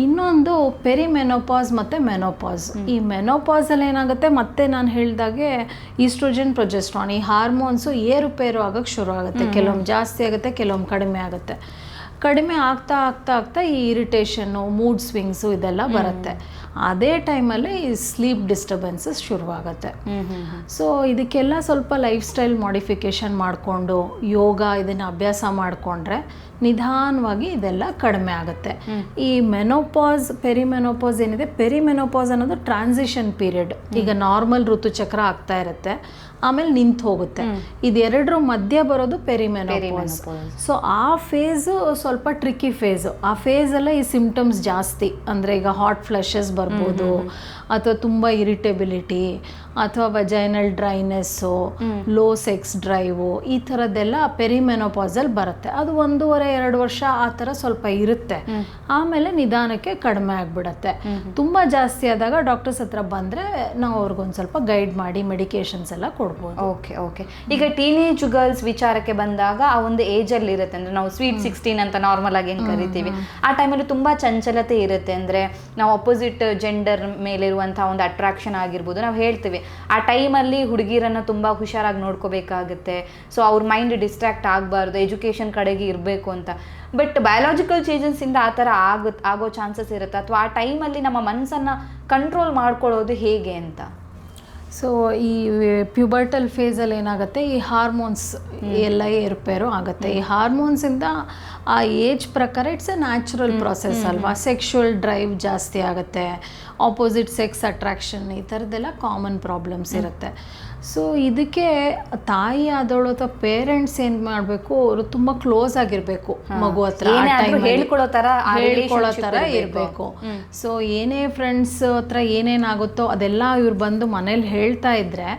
ಇನ್ನೊಂದು ಪೆರಿಮೆನೋಪಾಸ್ ಮತ್ತು ಮೆನೋಪಾಸ್. ಈ ಮೆನೋಪಾಸಲ್ಲಿ ಏನಾಗುತ್ತೆ, ಮತ್ತೆ ನಾನು ಹೇಳಿದಾಗೆ ಈಸ್ಟ್ರೋಜನ್, ಪ್ರೊಜೆಸ್ಟ್ರಾನ್ ಈ ಹಾರ್ಮೋನ್ಸು ಏರುಪೇರು ಆಗೋಕ್ಕೆ ಶುರು ಆಗುತ್ತೆ. ಕೆಲವೊಮ್ಮೆ ಜಾಸ್ತಿ ಆಗುತ್ತೆ, ಕೆಲವೊಮ್ಮೆ ಕಡಿಮೆ ಆಗುತ್ತೆ. ಕಡಿಮೆ ಆಗ್ತಾ ಆಗ್ತಾ ಆಗ್ತಾ ಈ ಇರಿಟೇಷನ್ನು, ಮೂಡ್ ಸ್ವಿಂಗ್ಸು ಇದೆಲ್ಲ ಬರುತ್ತೆ. ಅದೇ ಟೈಮಲ್ಲಿ ಈ ಸ್ಲೀಪ್ ಡಿಸ್ಟರ್ಬೆನ್ಸಸ್ ಶುರುವಾಗುತ್ತೆ. ಸೊ ಇದಕ್ಕೆಲ್ಲ ಸ್ವಲ್ಪ ಲೈಫ್ ಸ್ಟೈಲ್ ಮಾಡಿಫಿಕೇಷನ್ ಮಾಡಿಕೊಂಡು ಯೋಗ ಇದನ್ನು ಅಭ್ಯಾಸ ಮಾಡಿಕೊಂಡ್ರೆ ನಿಧಾನವಾಗಿ ಇದೆಲ್ಲ ಕಡಿಮೆ ಆಗುತ್ತೆ. ಈ ಮೆನೋಪಾಸ್, ಪೆರಿಮೆನೋಪಾಸ್ ಏನಿದೆ, ಪೆರಿಮೆನೋಪಾಸ್ ಅನ್ನೋದು ಟ್ರಾನ್ಸಿಷನ್ ಪೀರಿಯಡ್. ಈಗ ನಾರ್ಮಲ್ ಋತುಚಕ್ರ ಆಗ್ತಾ ಇರುತ್ತೆ, ಆಮೇಲೆ ನಿಂತು ಹೋಗುತ್ತೆ. ಇದೆರಡರ ಮಧ್ಯೆ ಬರೋದು ಪೆರಿಮೆನೋಪಾಸ್. ಸೊ ಆ ಫೇಸು ಸ್ವಲ್ಪ ಟ್ರಿಕ್ಕಿ ಫೇಸು. ಆ ಫೇಸಲ್ಲೇ ಈ ಸಿಂಪ್ಟಮ್ಸ್ ಜಾಸ್ತಿ, ಅಂದರೆ ಈಗ ಹಾಟ್ ಫ್ಲಶಸ್ ಬರ್ಬೋದು, ಅಥವಾ ತುಂಬ ಇರಿಟೇಬಿಲಿಟಿ, ಅಥವಾ vaginal dryness, low sex drive, ಈ ಥರದ್ದೆಲ್ಲ ಪೆರಿಮೆನೋಪಾಸಲ್ಲಿ ಬರುತ್ತೆ. ಅದು 1.5-2 ವರ್ಷ ಆ ಥರ ಸ್ವಲ್ಪ ಇರುತ್ತೆ. ಆಮೇಲೆ ನಿಧಾನಕ್ಕೆ ಕಡಿಮೆ ಆಗಿಬಿಡತ್ತೆ. ತುಂಬ ಜಾಸ್ತಿ ಆದಾಗ ಡಾಕ್ಟರ್ಸ್ ಹತ್ರ ಬಂದರೆ ನಾವು ಅವ್ರಿಗೊಂದು ಸ್ವಲ್ಪ ಗೈಡ್ ಮಾಡಿ ಮೆಡಿಕೇಶನ್ಸ್ ಎಲ್ಲ ಕೊಡ್ಬೋದು. Okay okay. ಈಗ ಟೀನೇಜ್ ಗರ್ಲ್ಸ್ ವಿಚಾರಕ್ಕೆ ಬಂದಾಗ ಆ ಒಂದು ಏಜಲ್ಲಿ ಇರುತ್ತೆ, ಅಂದರೆ ನಾವು ಸ್ವೀಟ್ 16 ಅಂತ ನಾರ್ಮಲ್ ಆಗಿ ಏನು ಕರಿತೀವಿ, ಆ ಟೈಮಲ್ಲಿ ತುಂಬ ಚಂಚಲತೆ ಇರುತ್ತೆ. ಅಂದರೆ ನಾವು ಅಪೋಸಿಟ್ ಜೆಂಡರ್ ಮೇಲಿರುವಂಥ ಒಂದು ಅಟ್ರಾಕ್ಷನ್ ಆಗಿರ್ಬೋದು. ನಾವು ಹೇಳ್ತೀವಿ ಆ ಟೈಮಲ್ಲಿ ಹುಡುಗಿರನ್ನು ತುಂಬ ಹುಷಾರಾಗಿ ನೋಡ್ಕೋಬೇಕಾಗುತ್ತೆ. ಸೊ ಅವ್ರ ಮೈಂಡ್ ಡಿಸ್ಟ್ರಾಕ್ಟ್ ಆಗಬಾರ್ದು, ಎಜುಕೇಷನ್ ಕಡೆಗೆ ಇರಬೇಕು ಅಂತ. ಬಟ್ ಬಯಾಲಜಿಕಲ್ ಚೇಂಜಸ್ಸಿಂದ ಆ ಥರ ಆಗೋ ಚಾನ್ಸಸ್ ಇರುತ್ತೆ, ಅಥವಾ ಆ ಟೈಮಲ್ಲಿ ನಮ್ಮ ಮನಸ್ಸನ್ನು ಕಂಟ್ರೋಲ್ ಮಾಡ್ಕೊಳ್ಳೋದು ಹೇಗೆ ಅಂತ? ಸೊ ಈ ಪ್ಯೂಬರ್ಟಲ್ ಫೇಸಲ್ಲಿ ಏನಾಗುತ್ತೆ, ಈ ಹಾರ್ಮೋನ್ಸ್ ಎಲ್ಲ ಏರುಪೇರು ಆಗುತ್ತೆ. ಈ ಹಾರ್ಮೋನ್ಸಿಂದ ಆ ಏಜ್ ಪ್ರಕಾರ ಇಟ್ಸ್ ಎ ನ್ಯಾಚುರಲ್ ಪ್ರೊಸೆಸ್ ಅಲ್ವಾ. ಸೆಕ್ಷುವಲ್ ಡ್ರೈವ್ ಜಾಸ್ತಿ ಆಗುತ್ತೆ, ಆಪೋಸಿಟ್ ಸೆಕ್ಸ್ ಅಟ್ರಾಕ್ಷನ್, ಈ ಥರದ್ದೆಲ್ಲ ಕಾಮನ್ ಪ್ರಾಬ್ಲಮ್ಸ್ ಇರುತ್ತೆ. ಸೊ ಇದಕ್ಕೆ ತಾಯಿ ಆದವಳು ಅಥವಾ ಪೇರೆಂಟ್ಸ್ ಏನು ಮಾಡಬೇಕು, ಅವರು ತುಂಬ ಕ್ಲೋಸ್ ಆಗಿರಬೇಕು ಮಗು ಹತ್ರ, ಹೇಳ್ಕೊಳ್ಳೋ ಥರ ಇರಬೇಕು. ಸೊ ಏನೇ ಫ್ರೆಂಡ್ಸ್ ಹತ್ರ ಏನೇನಾಗುತ್ತೋ ಅದೆಲ್ಲ ಇವ್ರು ಬಂದು ಮನೇಲಿ ಹೇಳ್ತಾ ಇದ್ರೆ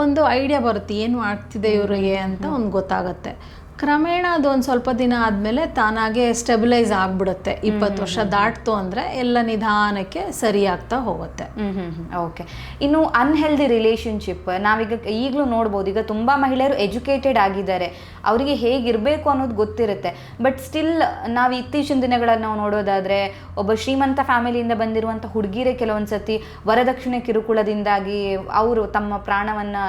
ಒಂದು ಐಡಿಯಾ ಬರುತ್ತೆ ಏನು ಆಗ್ತಿದೆ ಇವ್ರಿಗೆ ಅಂತ ಒಂದು ಗೊತ್ತಾಗುತ್ತೆ. ಕ್ರಮೇಣ ಅದೊಂದು ಸ್ವಲ್ಪ ದಿನ ಆದಮೇಲೆ ತಾನಾಗೆ ಸ್ಟೆಬಿಲೈಸ್ ಆಗಿಬಿಡುತ್ತೆ. 20 ವರ್ಷ ದಾಟ್ತು ಅಂದರೆ ಎಲ್ಲ ನಿಧಾನಕ್ಕೆ ಸರಿ ಆಗ್ತಾ ಹೋಗುತ್ತೆ. ಓಕೆ. ಇನ್ನು ಅನ್ಹೆಲ್ದಿ ರಿಲೇಶನ್ಶಿಪ್ ನಾವೀಗ ಈಗಲೂ ನೋಡ್ಬೋದು. ಈಗ ತುಂಬ ಮಹಿಳೆಯರು ಎಜುಕೇಟೆಡ್ ಆಗಿದ್ದಾರೆ, ಅವರಿಗೆ ಹೇಗಿರಬೇಕು ಅನ್ನೋದು ಗೊತ್ತಿರುತ್ತೆ. ಬಟ್ ಸ್ಟಿಲ್ ನಾವು ಇತ್ತೀಚಿನ ದಿನಗಳಲ್ಲಿ ನಾವು ನೋಡೋದಾದರೆ ಒಬ್ಬ ಶ್ರೀಮಂತ ಫ್ಯಾಮಿಲಿಯಿಂದ ಬಂದಿರುವಂಥ ಹುಡುಗಿರೇ ಕೆಲವೊಂದು ಸತಿ ವರದಕ್ಷಿಣೆ ಕಿರುಕುಳದಿಂದಾಗಿ ಅವರು ತಮ್ಮ ಪ್ರಾಣವನ್ನು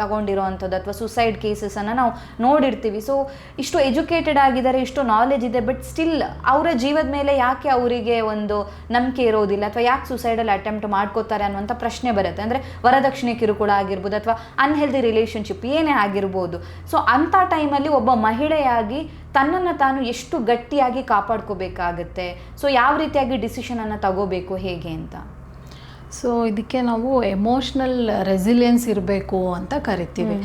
ತಗೊಂಡಿರೋ ಅಂಥದ್ದು ಅಥವಾ ಸುಸೈಡ್ ಕೇಸಸನ್ನು ನಾವು ನೋಡಿರ್ತೀವಿ. ಸೊ ಇಷ್ಟು ಎಜುಕೇಟೆಡ್ ಆಗಿದ್ದಾರೆ, ಇಷ್ಟು ನಾಲೆಜ್ ಇದೆ, ಬಟ್ ಸ್ಟಿಲ್ ಅವರ ಜೀವದ ಮೇಲೆ ಯಾಕೆ ಅವರಿಗೆ ಒಂದು ನಂಬಿಕೆ ಇರೋದಿಲ್ಲ, ಅಥವಾ ಯಾಕೆ ಸುಸೈಡಲ್ಲಿ ಅಟೆಂಪ್ಟ್ ಮಾಡ್ಕೋತಾರೆ ಅನ್ನುವಂಥ ಪ್ರಶ್ನೆ ಬರುತ್ತೆ. ಅಂದರೆ ವರದಕ್ಷಿಣೆ ಕಿರುಕುಳ ಆಗಿರ್ಬೋದು ಅಥವಾ ಅನ್ಹೆಲ್ದಿ ರಿಲೇಷನ್ಶಿಪ್ ಏನೇ ಆಗಿರ್ಬೋದು. ಸೊ ಅಂಥ ಟೈಮಲ್ಲಿ ಒಬ್ಬ ಮಹಿಳೆಯಾಗಿ ತನ್ನನ್ನು ತಾನು ಎಷ್ಟು ಗಟ್ಟಿಯಾಗಿ ಕಾಪಾಡ್ಕೋಬೇಕಾಗತ್ತೆ, ಸೊ ಯಾವ ರೀತಿಯಾಗಿ ಡಿಸಿಷನನ್ನು ತಗೋಬೇಕು ಹೇಗೆ ಅಂತ? ಸೊ ಇದಕ್ಕೆ ನಾವು ಎಮೋಷ್ನಲ್ ರೆಸಿಲಿಯನ್ಸ್ ಇರಬೇಕು ಅಂತ ಕರಿತೀವಿ.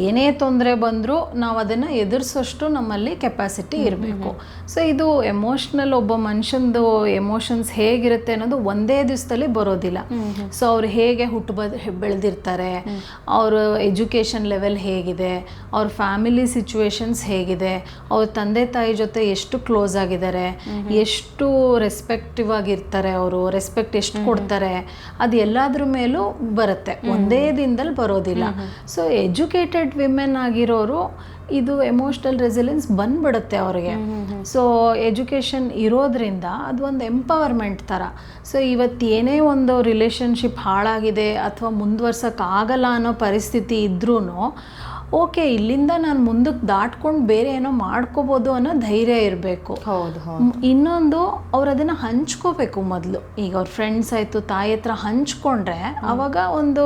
ಏನೇ ತೊಂದರೆ ಬಂದರೂ ನಾವು ಅದನ್ನು ಎದುರಿಸೋಷ್ಟು ನಮ್ಮಲ್ಲಿ ಕೆಪಾಸಿಟಿ ಇರಬೇಕು. ಸೊ ಇದು ಎಮೋಷ್ನಲ್, ಒಬ್ಬ ಮನುಷ್ಯಂದು ಎಮೋಷನ್ಸ್ ಹೇಗಿರುತ್ತೆ ಅನ್ನೋದು ಒಂದೇ ದಿವಸದಲ್ಲಿ ಬರೋದಿಲ್ಲ. ಸೊ ಅವ್ರು ಹೇಗೆ ಬೆಳೆದಿರ್ತಾರೆ, ಅವ್ರ ಎಜುಕೇಷನ್ ಲೆವೆಲ್ ಹೇಗಿದೆ, ಅವ್ರ ಫ್ಯಾಮಿಲಿ ಸಿಚುವೇಶನ್ಸ್ ಹೇಗಿದೆ, ಅವ್ರ ತಂದೆ ತಾಯಿ ಜೊತೆ ಎಷ್ಟು ಕ್ಲೋಸ್ ಆಗಿದ್ದಾರೆ, ಎಷ್ಟು ರೆಸ್ಪೆಕ್ಟಿವ್ ಆಗಿರ್ತಾರೆ, ಅವರು ರೆಸ್ಪೆಕ್ಟ್ ಎಷ್ಟು ಕೊಡ್ತಾರೆ, ಅದು ಎಲ್ಲಾದ್ರ ಮೇಲೂ ಬರುತ್ತೆ, ಒಂದೇ ದಿನದಲ್ಲಿ ಬರೋದಿಲ್ಲ. ಸೊ ಎಜುಕೇಟೆಡ್ ವಿಮೆನ್ ಆಗಿರೋರು ಇದು ಎಮೋಷ್ನಲ್ ರೆಸಿಲಿಯನ್ಸ್ ಬಂದ್ಬಿಡುತ್ತೆ ಅವ್ರಿಗೆ. ಸೊ ಎಜುಕೇಷನ್ ಇರೋದ್ರಿಂದ ಅದು ಒಂದು ಎಂಪವರ್ಮೆಂಟ್ ಥರ. ಸೊ ಇವತ್ತು ಏನೇ ಒಂದು ರಿಲೇಷನ್ಶಿಪ್ ಹಾಳಾಗಿದೆ ಅಥವಾ ಮುಂದುವರ್ಸೋಕ್ಕಾಗಲ್ಲ ಅನ್ನೋ ಪರಿಸ್ಥಿತಿ ಇದ್ರೂ ಓಕೆ, ಇಲ್ಲಿಂದ ನಾನು ಮುಂದಕ್ಕೆ ದಾಟ್ಕೊಂಡು ಬೇರೆ ಏನೋ ಮಾಡ್ಕೋಬೋದು ಅನ್ನೋ ಧೈರ್ಯ ಇರಬೇಕು. ಹೌದು. ಇನ್ನೊಂದು ಅವ್ರು ಅದನ್ನು ಹಂಚ್ಕೋಬೇಕು ಮೊದಲು. ಈಗ ಅವ್ರ ಫ್ರೆಂಡ್ಸ್ ಆಯಿತು, ತಾಯಿ ಹತ್ರ ಹಂಚ್ಕೊಂಡ್ರೆ ಆವಾಗ ಒಂದು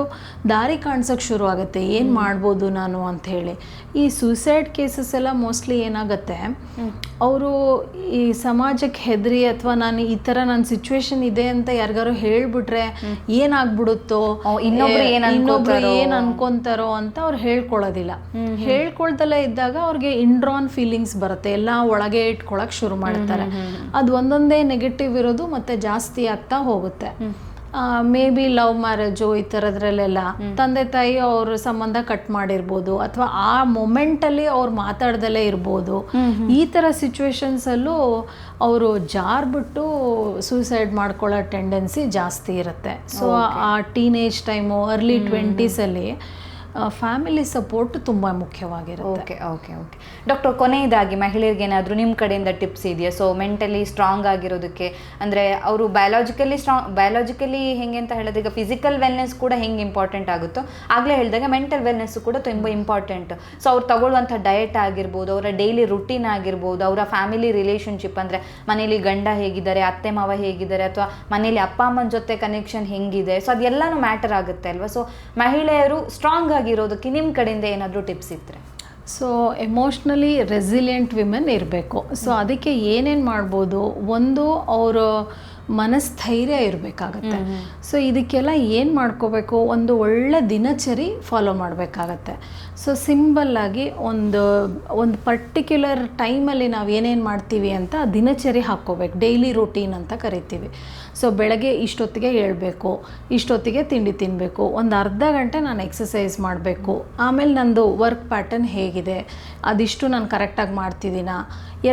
ದಾರಿ ಕಾಣಿಸೋಕ್ಕೆ ಶುರು ಆಗುತ್ತೆ, ಏನು ಮಾಡ್ಬೋದು ನಾನು ಅಂಥೇಳಿ. ಈ ಸೂಸೈಡ್ ಕೇಸಸ್ ಎಲ್ಲ ಮೋಸ್ಟ್ಲಿ ಏನಾಗುತ್ತೆ, ಅವರು ಈ ಸಮಾಜಕ್ಕೆ ಹೆದರಿ ಅಥವಾ ನಾನು ಈ ಥರ ನನ್ನ ಸಿಚುವೇಶನ್ ಇದೆ ಅಂತ ಯಾರಿಗಾರು ಹೇಳ್ಬಿಟ್ರೆ ಏನಾಗ್ಬಿಡುತ್ತೋ, ಇನ್ನೊಬ್ರು ಏನು ಅನ್ಕೊಂತಾರೋ ಅಂತ ಅವ್ರು ಹೇಳ್ಕೊಳ್ಳೋದಿಲ್ಲ. ಹೇಳ್ಕೊಳ್ದಲ್ಲೇ ಇದ್ದಾಗ ಅವ್ರಿಗೆ ಇಂಡ್ರಾನ್ ಫೀಲಿಂಗ್ಸ್ ಬರುತ್ತೆ, ಎಲ್ಲ ಒಳಗೆ ಇಟ್ಕೊಳಕ್ ಶುರು ಮಾಡ್ತಾರೆ. ಅದು ಒಂದೊಂದೇ ನೆಗೆಟಿವ್ ಇರೋದು ಮತ್ತೆ ಜಾಸ್ತಿ ಆಗ್ತಾ ಹೋಗುತ್ತೆ. ಮೇ ಬಿ ಲವ್ ಮ್ಯಾರೇಜು ಈ ಥರದ್ರಲ್ಲೆಲ್ಲ ತಂದೆ ತಾಯಿ ಅವ್ರ ಸಂಬಂಧ ಕಟ್ ಮಾಡಿರ್ಬೋದು, ಅಥವಾ ಆ ಮೊಮೆಂಟಲ್ಲಿ ಅವ್ರು ಮಾತಾಡ್ದಲೇ ಇರ್ಬೋದು. ಈ ಥರ ಸಿಚುವೇಶನ್ಸಲ್ಲೂ ಅವರು ಜಾರ್ಬಿಟ್ಟು ಸೂಸೈಡ್ ಮಾಡ್ಕೊಳ್ಳೋ ಟೆಂಡೆನ್ಸಿ ಜಾಸ್ತಿ ಇರುತ್ತೆ. ಸೊ ಆ ಟೀನೇಜ್ ಟೈಮು, ಅರ್ಲಿ 20sಲ್ಲಿ ಫ್ಯಾಮಿಲಿ ಸಪೋರ್ಟ್ ತುಂಬ ಮುಖ್ಯವಾಗಿರುತ್ತೆ. Okay okay okay. ಡಾಕ್ಟರ್, ಕೊನೆಯದಾಗಿ ಮಹಿಳೆಯರಿಗೆ ಏನಾದರೂ ನಿಮ್ಮ ಕಡೆಯಿಂದ ಟಿಪ್ಸ್ ಇದೆಯಾ? ಸೊ ಮೆಂಟಲಿ ಸ್ಟ್ರಾಂಗ್ ಆಗಿರೋದಕ್ಕೆ, ಅಂದರೆ ಅವರು ಬಯಾಲಜಿಕಲಿ ಹೆಂಗೆ ಅಂತ ಹೇಳಿದ್ರೆ, ಈಗ ಫಿಸಿಕಲ್ ವೆಲ್ನೆಸ್ ಕೂಡ ಹೆಂಗೆ ಇಂಪಾರ್ಟೆಂಟ್ ಆಗುತ್ತೋ ಆಗಲೇ ಹೇಳಿದಾಗ ಮೆಂಟಲ್ ವೆಲ್ನೆಸ್ಸು ಕೂಡ ತುಂಬ ಇಂಪಾರ್ಟೆಂಟ್. ಸೊ ಅವ್ರು ತಗೊಳ್ಳುವಂಥ ಡಯಟ್ ಆಗಿರ್ಬೋದು, ಅವರ ಡೈಲಿ ರುಟೀನ್ ಆಗಿರ್ಬೋದು, ಅವರ ಫ್ಯಾಮಿಲಿ ರಿಲೇಷನ್ಶಿಪ್, ಅಂದರೆ ಮನೇಲಿ ಗಂಡ ಹೇಗಿದ್ದಾರೆ, ಅತ್ತೆ ಮಾವ ಹೇಗಿದ್ದಾರೆ, ಅಥವಾ ಮನೇಲಿ ಅಪ್ಪ ಅಮ್ಮನ ಜೊತೆ ಕನೆಕ್ಷನ್ ಹೆಂಗಿದೆ, ಸೊ ಅದೆಲ್ಲನೂ ಮ್ಯಾಟರ್ ಆಗುತ್ತೆ ಅಲ್ವಾ? ಸೊ ಮಹಿಳೆಯರು ಸ್ಟ್ರಾಂಗ್ ಆಗಿರೋದಕ್ಕೆ ನಿಮ್ಮ ಕಡೆಯಿಂದ ಏನಾದರೂ ಟಿಪ್ಸ್ ಇದ್ದರೆ? ಸೊ ಎಮೋಷ್ನಲಿ ರೆಸಿಲಿಯೆಂಟ್ ವಿಮೆನ್ ಇರಬೇಕು. ಸೊ ಅದಕ್ಕೆ ಏನೇನು ಮಾಡ್ಬೋದು, ಒಂದು ಅವರು ಮನಸ್ಥೈರ್ಯ ಇರಬೇಕಾಗತ್ತೆ. ಸೊ ಇದಕ್ಕೆಲ್ಲ ಏನು ಮಾಡ್ಕೋಬೇಕು, ಒಂದು ಒಳ್ಳೆ ದಿನಚರಿ ಫಾಲೋ ಮಾಡಬೇಕಾಗತ್ತೆ. ಸೊ ಸಿಂಪಲ್ಲಾಗಿ ಒಂದು ಪರ್ಟಿಕ್ಯುಲರ್ ಟೈಮಲ್ಲಿ ನಾವು ಏನೇನು ಮಾಡ್ತೀವಿ ಅಂತ ದಿನಚರಿ ಹಾಕ್ಕೋಬೇಕು, ಡೈಲಿ ರೂಟೀನ್ ಅಂತ ಕರಿತೀವಿ. ಸೊ ಬೆಳಗ್ಗೆ ಇಷ್ಟೊತ್ತಿಗೆ ಏಳಬೇಕು, ಇಷ್ಟೊತ್ತಿಗೆ ತಿಂಡಿ ತಿನ್ನಬೇಕು, ಒಂದು ಅರ್ಧ ಗಂಟೆ ನಾನು ಎಕ್ಸಸೈಸ್ ಮಾಡಬೇಕು, ಆಮೇಲೆ ನಂದು ವರ್ಕ್ ಪ್ಯಾಟರ್ನ್ ಹೇಗಿದೆ, ಅದಿಷ್ಟು ನಾನು ಕರೆಕ್ಟಾಗಿ ಮಾಡ್ತಿದ್ದೀನಾ,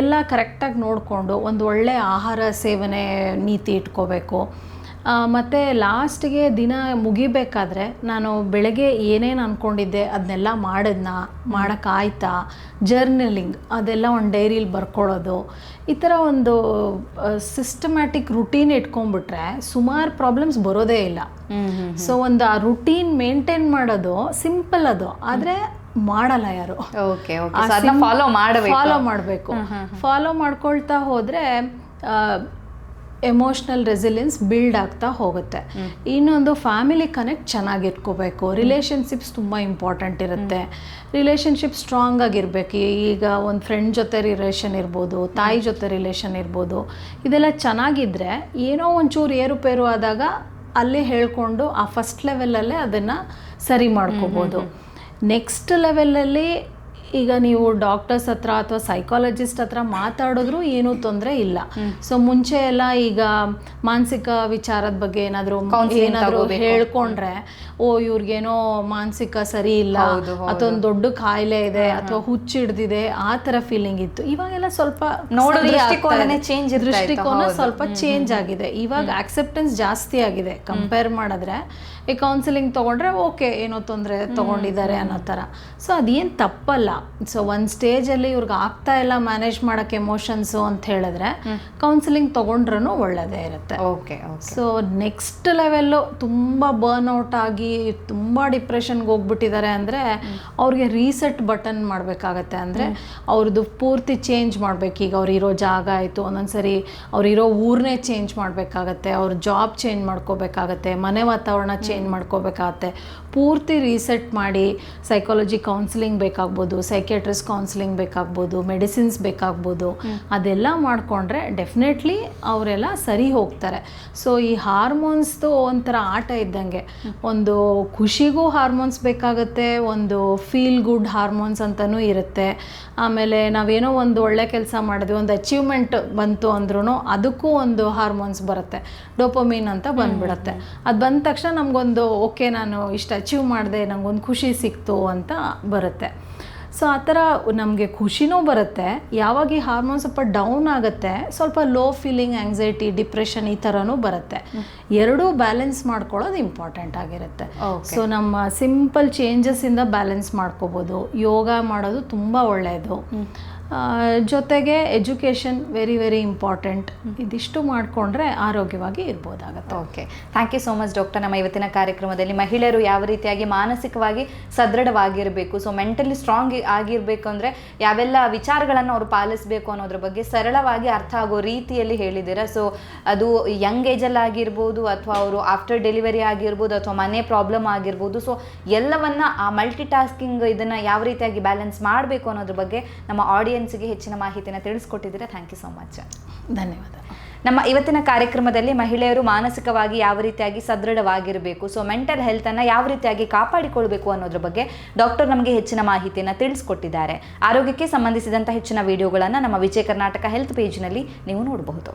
ಎಲ್ಲ ಕರೆಕ್ಟಾಗಿ ನೋಡಿಕೊಂಡು ಒಂದು ಒಳ್ಳೆಯ ಆಹಾರ ಸೇವನೆ ನೀತಿ ಇಟ್ಕೋಬೇಕು. ಮತ್ತು ಲಾಸ್ಟಿಗೆ ದಿನ ಮುಗಿಬೇಕಾದ್ರೆ ನಾನು ಬೆಳಗ್ಗೆ ಏನೇನು ಅಂದ್ಕೊಂಡಿದ್ದೆ ಅದನ್ನೆಲ್ಲ ಮಾಡೋಕ್ಕಾಯ್ತಾ, ಜರ್ನಲಿಂಗ್ ಅದೆಲ್ಲ ಒಂದು ಡೈರಿಲಿ ಬರ್ಕೊಳ್ಳೋದು, ಈ ಥರ ಒಂದು ಸಿಸ್ಟಮ್ಯಾಟಿಕ್ ರುಟೀನ್ ಇಟ್ಕೊಂಡ್ಬಿಟ್ರೆ ಸುಮಾರು ಪ್ರಾಬ್ಲಮ್ಸ್ ಬರೋದೇ ಇಲ್ಲ. ಸೊ ಒಂದು ಆ ರುಟೀನ್ ಮೇಂಟೈನ್ ಮಾಡೋದು ಸಿಂಪಲ್ ಅದು, ಆದರೆ ಮಾಡಲ್ಲ ಯಾರು. ಫಾಲೋ ಮಾಡಬೇಕು. ಫಾಲೋ ಮಾಡ್ಕೊಳ್ತಾ ಹೋದರೆ ಎಮೋಷ್ನಲ್ ರೆಸಿಲಿಯನ್ಸ್ ಬಿಲ್ಡ್ ಆಗ್ತಾ ಹೋಗುತ್ತೆ. ಇನ್ನೊಂದು ಫ್ಯಾಮಿಲಿ ಕನೆಕ್ಟ್ ಚೆನ್ನಾಗಿಟ್ಕೋಬೇಕು. ರಿಲೇಷನ್ಶಿಪ್ಸ್ ತುಂಬ ಇಂಪಾರ್ಟೆಂಟ್ ಇರುತ್ತೆ. ರಿಲೇಷನ್ಶಿಪ್ ಸ್ಟ್ರಾಂಗ್ ಆಗಿರಬೇಕು. ಈಗ ಒಂದು ಫ್ರೆಂಡ್ ಜೊತೆ ರಿಲೇಷನ್ ಇರ್ಬೋದು, ತಾಯಿ ಜೊತೆ ರಿಲೇಷನ್ ಇರ್ಬೋದು, ಇದೆಲ್ಲ ಚೆನ್ನಾಗಿದ್ದರೆ ಏನೋ ಒಂಚೂರು ಏರುಪೇರು ಆದಾಗ ಅಲ್ಲೇ ಹೇಳ್ಕೊಂಡು ಆ ಫಸ್ಟ್ ಲೆವೆಲಲ್ಲೇ ಅದನ್ನು ಸರಿ ಮಾಡ್ಕೋಬೋದು. ನೆಕ್ಸ್ಟ್ ಲೆವೆಲಲ್ಲಿ ಈಗ ನೀವು ಡಾಕ್ಟರ್ಸ್ ಹತ್ರ ಅಥವಾ ಸೈಕಾಲಜಿಸ್ಟ್ ಹತ್ರ ಮಾತಾಡಿದ್ರೂ ಏನೂ ತೊಂದರೆ ಇಲ್ಲ. ಸೊ ಮುಂಚೆ ಎಲ್ಲ ಈಗ ಮಾನಸಿಕ ವಿಚಾರದ ಬಗ್ಗೆ ಏನಾದರೂ ಹೇಳ್ಕೊಂಡ್ರೆ ಇವ್ರಿಗೇನೋ ಮಾನಸಿಕ ಸರಿ ಇಲ್ಲ ಅಥವಾ ಒಂದು ದೊಡ್ಡ ಕಾಯಿಲೆ ಇದೆ ಅಥವಾ ಹುಚ್ಚು ಹಿಡ್ದಿದೆ ಆ ಥರ ಫೀಲಿಂಗ್ ಇತ್ತು. ಇವಾಗೆಲ್ಲ ಸ್ವಲ್ಪ ದೃಷ್ಟಿಕೋನ ಸ್ವಲ್ಪ ಚೇಂಜ್ ಆಗಿದೆ. ಇವಾಗ ಆಕ್ಸೆಪ್ಟೆನ್ಸ್ ಜಾಸ್ತಿ ಆಗಿದೆ ಕಂಪೇರ್ ಮಾಡಿದ್ರೆ. ಈ ಕೌನ್ಸಿಲಿಂಗ್ ತೊಗೊಂಡ್ರೆ ಓಕೆ, ಏನೋ ತೊಂದರೆ ತೊಗೊಂಡಿದ್ದಾರೆ ಅನ್ನೋ ಥರ. ಸೊ ಅದೇನು ತಪ್ಪಲ್ಲ. ಸೊ ಒಂದು ಸ್ಟೇಜಲ್ಲಿ ಇವ್ರಿಗೆ ಆಗ್ತಾ ಇಲ್ಲ ಮ್ಯಾನೇಜ್ ಮಾಡೋಕ್ಕೆ ಎಮೋಷನ್ಸು ಅಂತ ಹೇಳಿದ್ರೆ ಕೌನ್ಸಿಲಿಂಗ್ ತೊಗೊಂಡ್ರೂ ಒಳ್ಳೆಯದೇ ಇರುತ್ತೆ. ಓಕೆ. ಸೊ ನೆಕ್ಸ್ಟ್ ಲೆವೆಲ್ಲು ತುಂಬ ಬರ್ನ್ಔಟ್ ಆಗಿ ತುಂಬ ಡಿಪ್ರೆಷನ್ಗೆ ಹೋಗ್ಬಿಟ್ಟಿದ್ದಾರೆ ಅಂದರೆ ಅವ್ರಿಗೆ ರೀಸೆಟ್ ಬಟನ್ ಮಾಡಬೇಕಾಗತ್ತೆ. ಅಂದರೆ ಅವ್ರದ್ದು ಪೂರ್ತಿ ಚೇಂಜ್ ಮಾಡಬೇಕು. ಈಗ ಅವ್ರು ಇರೋ ಜಾಗ ಆಯಿತು, ಒಂದೊಂದ್ಸರಿ ಅವ್ರಿರೋ ಊರನ್ನೇ ಚೇಂಜ್ ಮಾಡಬೇಕಾಗತ್ತೆ, ಅವ್ರ ಜಾಬ್ ಚೇಂಜ್ ಮಾಡ್ಕೋಬೇಕಾಗತ್ತೆ, ಮನೆ ವಾತಾವರಣ ಚೇಂಜ್ ಮಾಡ್ಕೋಬೇಕಾಗತ್ತೆ. ಪೂರ್ತಿ ರೀಸೆಟ್ ಮಾಡಿ ಸೈಕಾಲಜಿ ಕೌನ್ಸಿಲಿಂಗ್ ಬೇಕಾಗ್ಬೋದು, ಸೈಕಿಯಾಟ್ರಿಸ್ಟ್ ಕೌನ್ಸಿಲಿಂಗ್ ಬೇಕಾಗ್ಬೋದು, ಮೆಡಿಸಿನ್ಸ್ ಬೇಕಾಗ್ಬೋದು. ಅದೆಲ್ಲ ಮಾಡಿಕೊಂಡ್ರೆ ಡೆಫಿನೆಟ್ಲಿ ಅವರೆಲ್ಲ ಸರಿ ಹೋಗ್ತಾರೆ. ಸೊ ಈ ಹಾರ್ಮೋನ್ಸ್ದು ಒಂಥರ ಆಟ ಇದ್ದಂಗೆ. ಒಂದು ಖುಷಿಗೂ ಹಾರ್ಮೋನ್ಸ್ ಬೇಕಾಗುತ್ತೆ, ಒಂದು ಫೀಲ್ ಗುಡ್ ಹಾರ್ಮೋನ್ಸ್ ಅಂತಲೂ ಇರುತ್ತೆ. ಆಮೇಲೆ ನಾವೇನೋ ಒಂದು ಒಳ್ಳೆ ಕೆಲಸ ಮಾಡಿದ್ವಿ, ಒಂದು ಅಚೀವ್ಮೆಂಟ್ ಬಂತು ಅಂದ್ರೂ ಅದಕ್ಕೂ ಒಂದು ಹಾರ್ಮೋನ್ಸ್ ಬರುತ್ತೆ, ಡೋಪಮೀನ್ ಅಂತ ಬಂದ್ಬಿಡುತ್ತೆ. ಅದು ಬಂದ ತಕ್ಷಣ ನಮಗೊಂದು ಓಕೆ, ನಾನು ಇಷ್ಟು ಅಚೀವ್ ಮಾಡಿದೆ, ನನಗೊಂದು ಖುಷಿ ಸಿಕ್ತು ಅಂತ ಬರುತ್ತೆ. ಸೊ ಆ ಥರ ನಮಗೆ ಖುಷಿನೂ ಬರುತ್ತೆ. ಯಾವಾಗ ಈ ಹಾರ್ಮೋನ್ ಸ್ವಲ್ಪ ಡೌನ್ ಆಗುತ್ತೆ, ಸ್ವಲ್ಪ ಲೋ ಫೀಲಿಂಗ್, ಆಂಗ್ಸೈಟಿ, ಡಿಪ್ರೆಷನ್ ಈ ಥರನೂ ಬರುತ್ತೆ. ಎರಡೂ ಬ್ಯಾಲೆನ್ಸ್ ಮಾಡ್ಕೊಳ್ಳೋದು ಇಂಪಾರ್ಟೆಂಟ್ ಆಗಿರುತ್ತೆ. ಸೊ ನಮ್ಮ ಸಿಂಪಲ್ ಚೇಂಜಸ್ಸಿಂದ ಬ್ಯಾಲೆನ್ಸ್ ಮಾಡ್ಕೋಬೋದು. ಯೋಗ ಮಾಡೋದು ತುಂಬ ಒಳ್ಳೆಯದು. ಜೊತೆಗೆ ಎಜುಕೇಷನ್ ವೆರಿ ವೆರಿ ಇಂಪಾರ್ಟೆಂಟ್. ಇದಿಷ್ಟು ಮಾಡಿಕೊಂಡ್ರೆ ಆರೋಗ್ಯವಾಗಿ ಇರ್ಬೋದಾಗತ್ತೆ. Okay, thank you so much doctor. ನಮ್ಮ ಇವತ್ತಿನ ಕಾರ್ಯಕ್ರಮದಲ್ಲಿ ಮಹಿಳೆಯರು ಯಾವ ರೀತಿಯಾಗಿ ಮಾನಸಿಕವಾಗಿ ಸದೃಢವಾಗಿರಬೇಕು, ಸೊ ಮೆಂಟಲಿ ಸ್ಟ್ರಾಂಗ್ ಆಗಿರಬೇಕು ಅಂದರೆ ಯಾವೆಲ್ಲ ವಿಚಾರಗಳನ್ನು ಅವರು ಪಾಲಿಸಬೇಕು ಅನ್ನೋದ್ರ ಬಗ್ಗೆ ಸರಳವಾಗಿ ಅರ್ಥ ಆಗೋ ರೀತಿಯಲ್ಲಿ ಹೇಳಿದ್ದೀರಾ. ಸೊ ಅದು ಯಂಗ್ ಏಜಲ್ಲಿ ಆಗಿರ್ಬೋದು ಅಥವಾ ಅವರು ಆಫ್ಟರ್ ಡೆಲಿವರಿ ಆಗಿರ್ಬೋದು ಅಥವಾ ಮನೆ ಪ್ರಾಬ್ಲಮ್ ಆಗಿರ್ಬೋದು. ಸೊ ಎಲ್ಲವನ್ನ ಆ ಮಲ್ಟಿ ಟಾಸ್ಕಿಂಗ್ ಇದನ್ನು ಯಾವ ರೀತಿಯಾಗಿ ಬ್ಯಾಲೆನ್ಸ್ ಮಾಡಬೇಕು ಅನ್ನೋದ್ರ ಬಗ್ಗೆ ನಮ್ಮ ಆಡಿಯನ್ಸ್ಗೆ ಹೆಚ್ಚಿನ ಮಾಹಿತಿನ ತಿಳಿಸ್ಕೊಟ್ಟಿದ್ದೀರಾ. Thank you so much. ಧನ್ಯವಾದ. ನಮ್ಮ ಇವತ್ತಿನ ಕಾರ್ಯಕ್ರಮದಲ್ಲಿ ಮಹಿಳೆಯರು ಮಾನಸಿಕವಾಗಿ ಯಾವ ರೀತಿಯಾಗಿ ಸದೃಢವಾಗಿರಬೇಕು, ಸೊ ಮೆಂಟಲ್ ಹೆಲ್ತನ್ನು ಯಾವ ರೀತಿಯಾಗಿ ಕಾಪಾಡಿಕೊಳ್ಬೇಕು ಅನ್ನೋದ್ರ ಬಗ್ಗೆ ಡಾಕ್ಟರ್ ನಮಗೆ ಹೆಚ್ಚಿನ ಮಾಹಿತಿಯನ್ನು ತಿಳಿಸ್ಕೊಟ್ಟಿದ್ದಾರೆ. ಆರೋಗ್ಯಕ್ಕೆ ಸಂಬಂಧಿಸಿದಂಥ ಹೆಚ್ಚಿನ ವಿಡಿಯೋಗಳನ್ನು ನಮ್ಮ ವಿಜಯ ಕರ್ನಾಟಕ ಹೆಲ್ತ್ ಪೇಜ್ನಲ್ಲಿ ನೀವು ನೋಡಬಹುದು.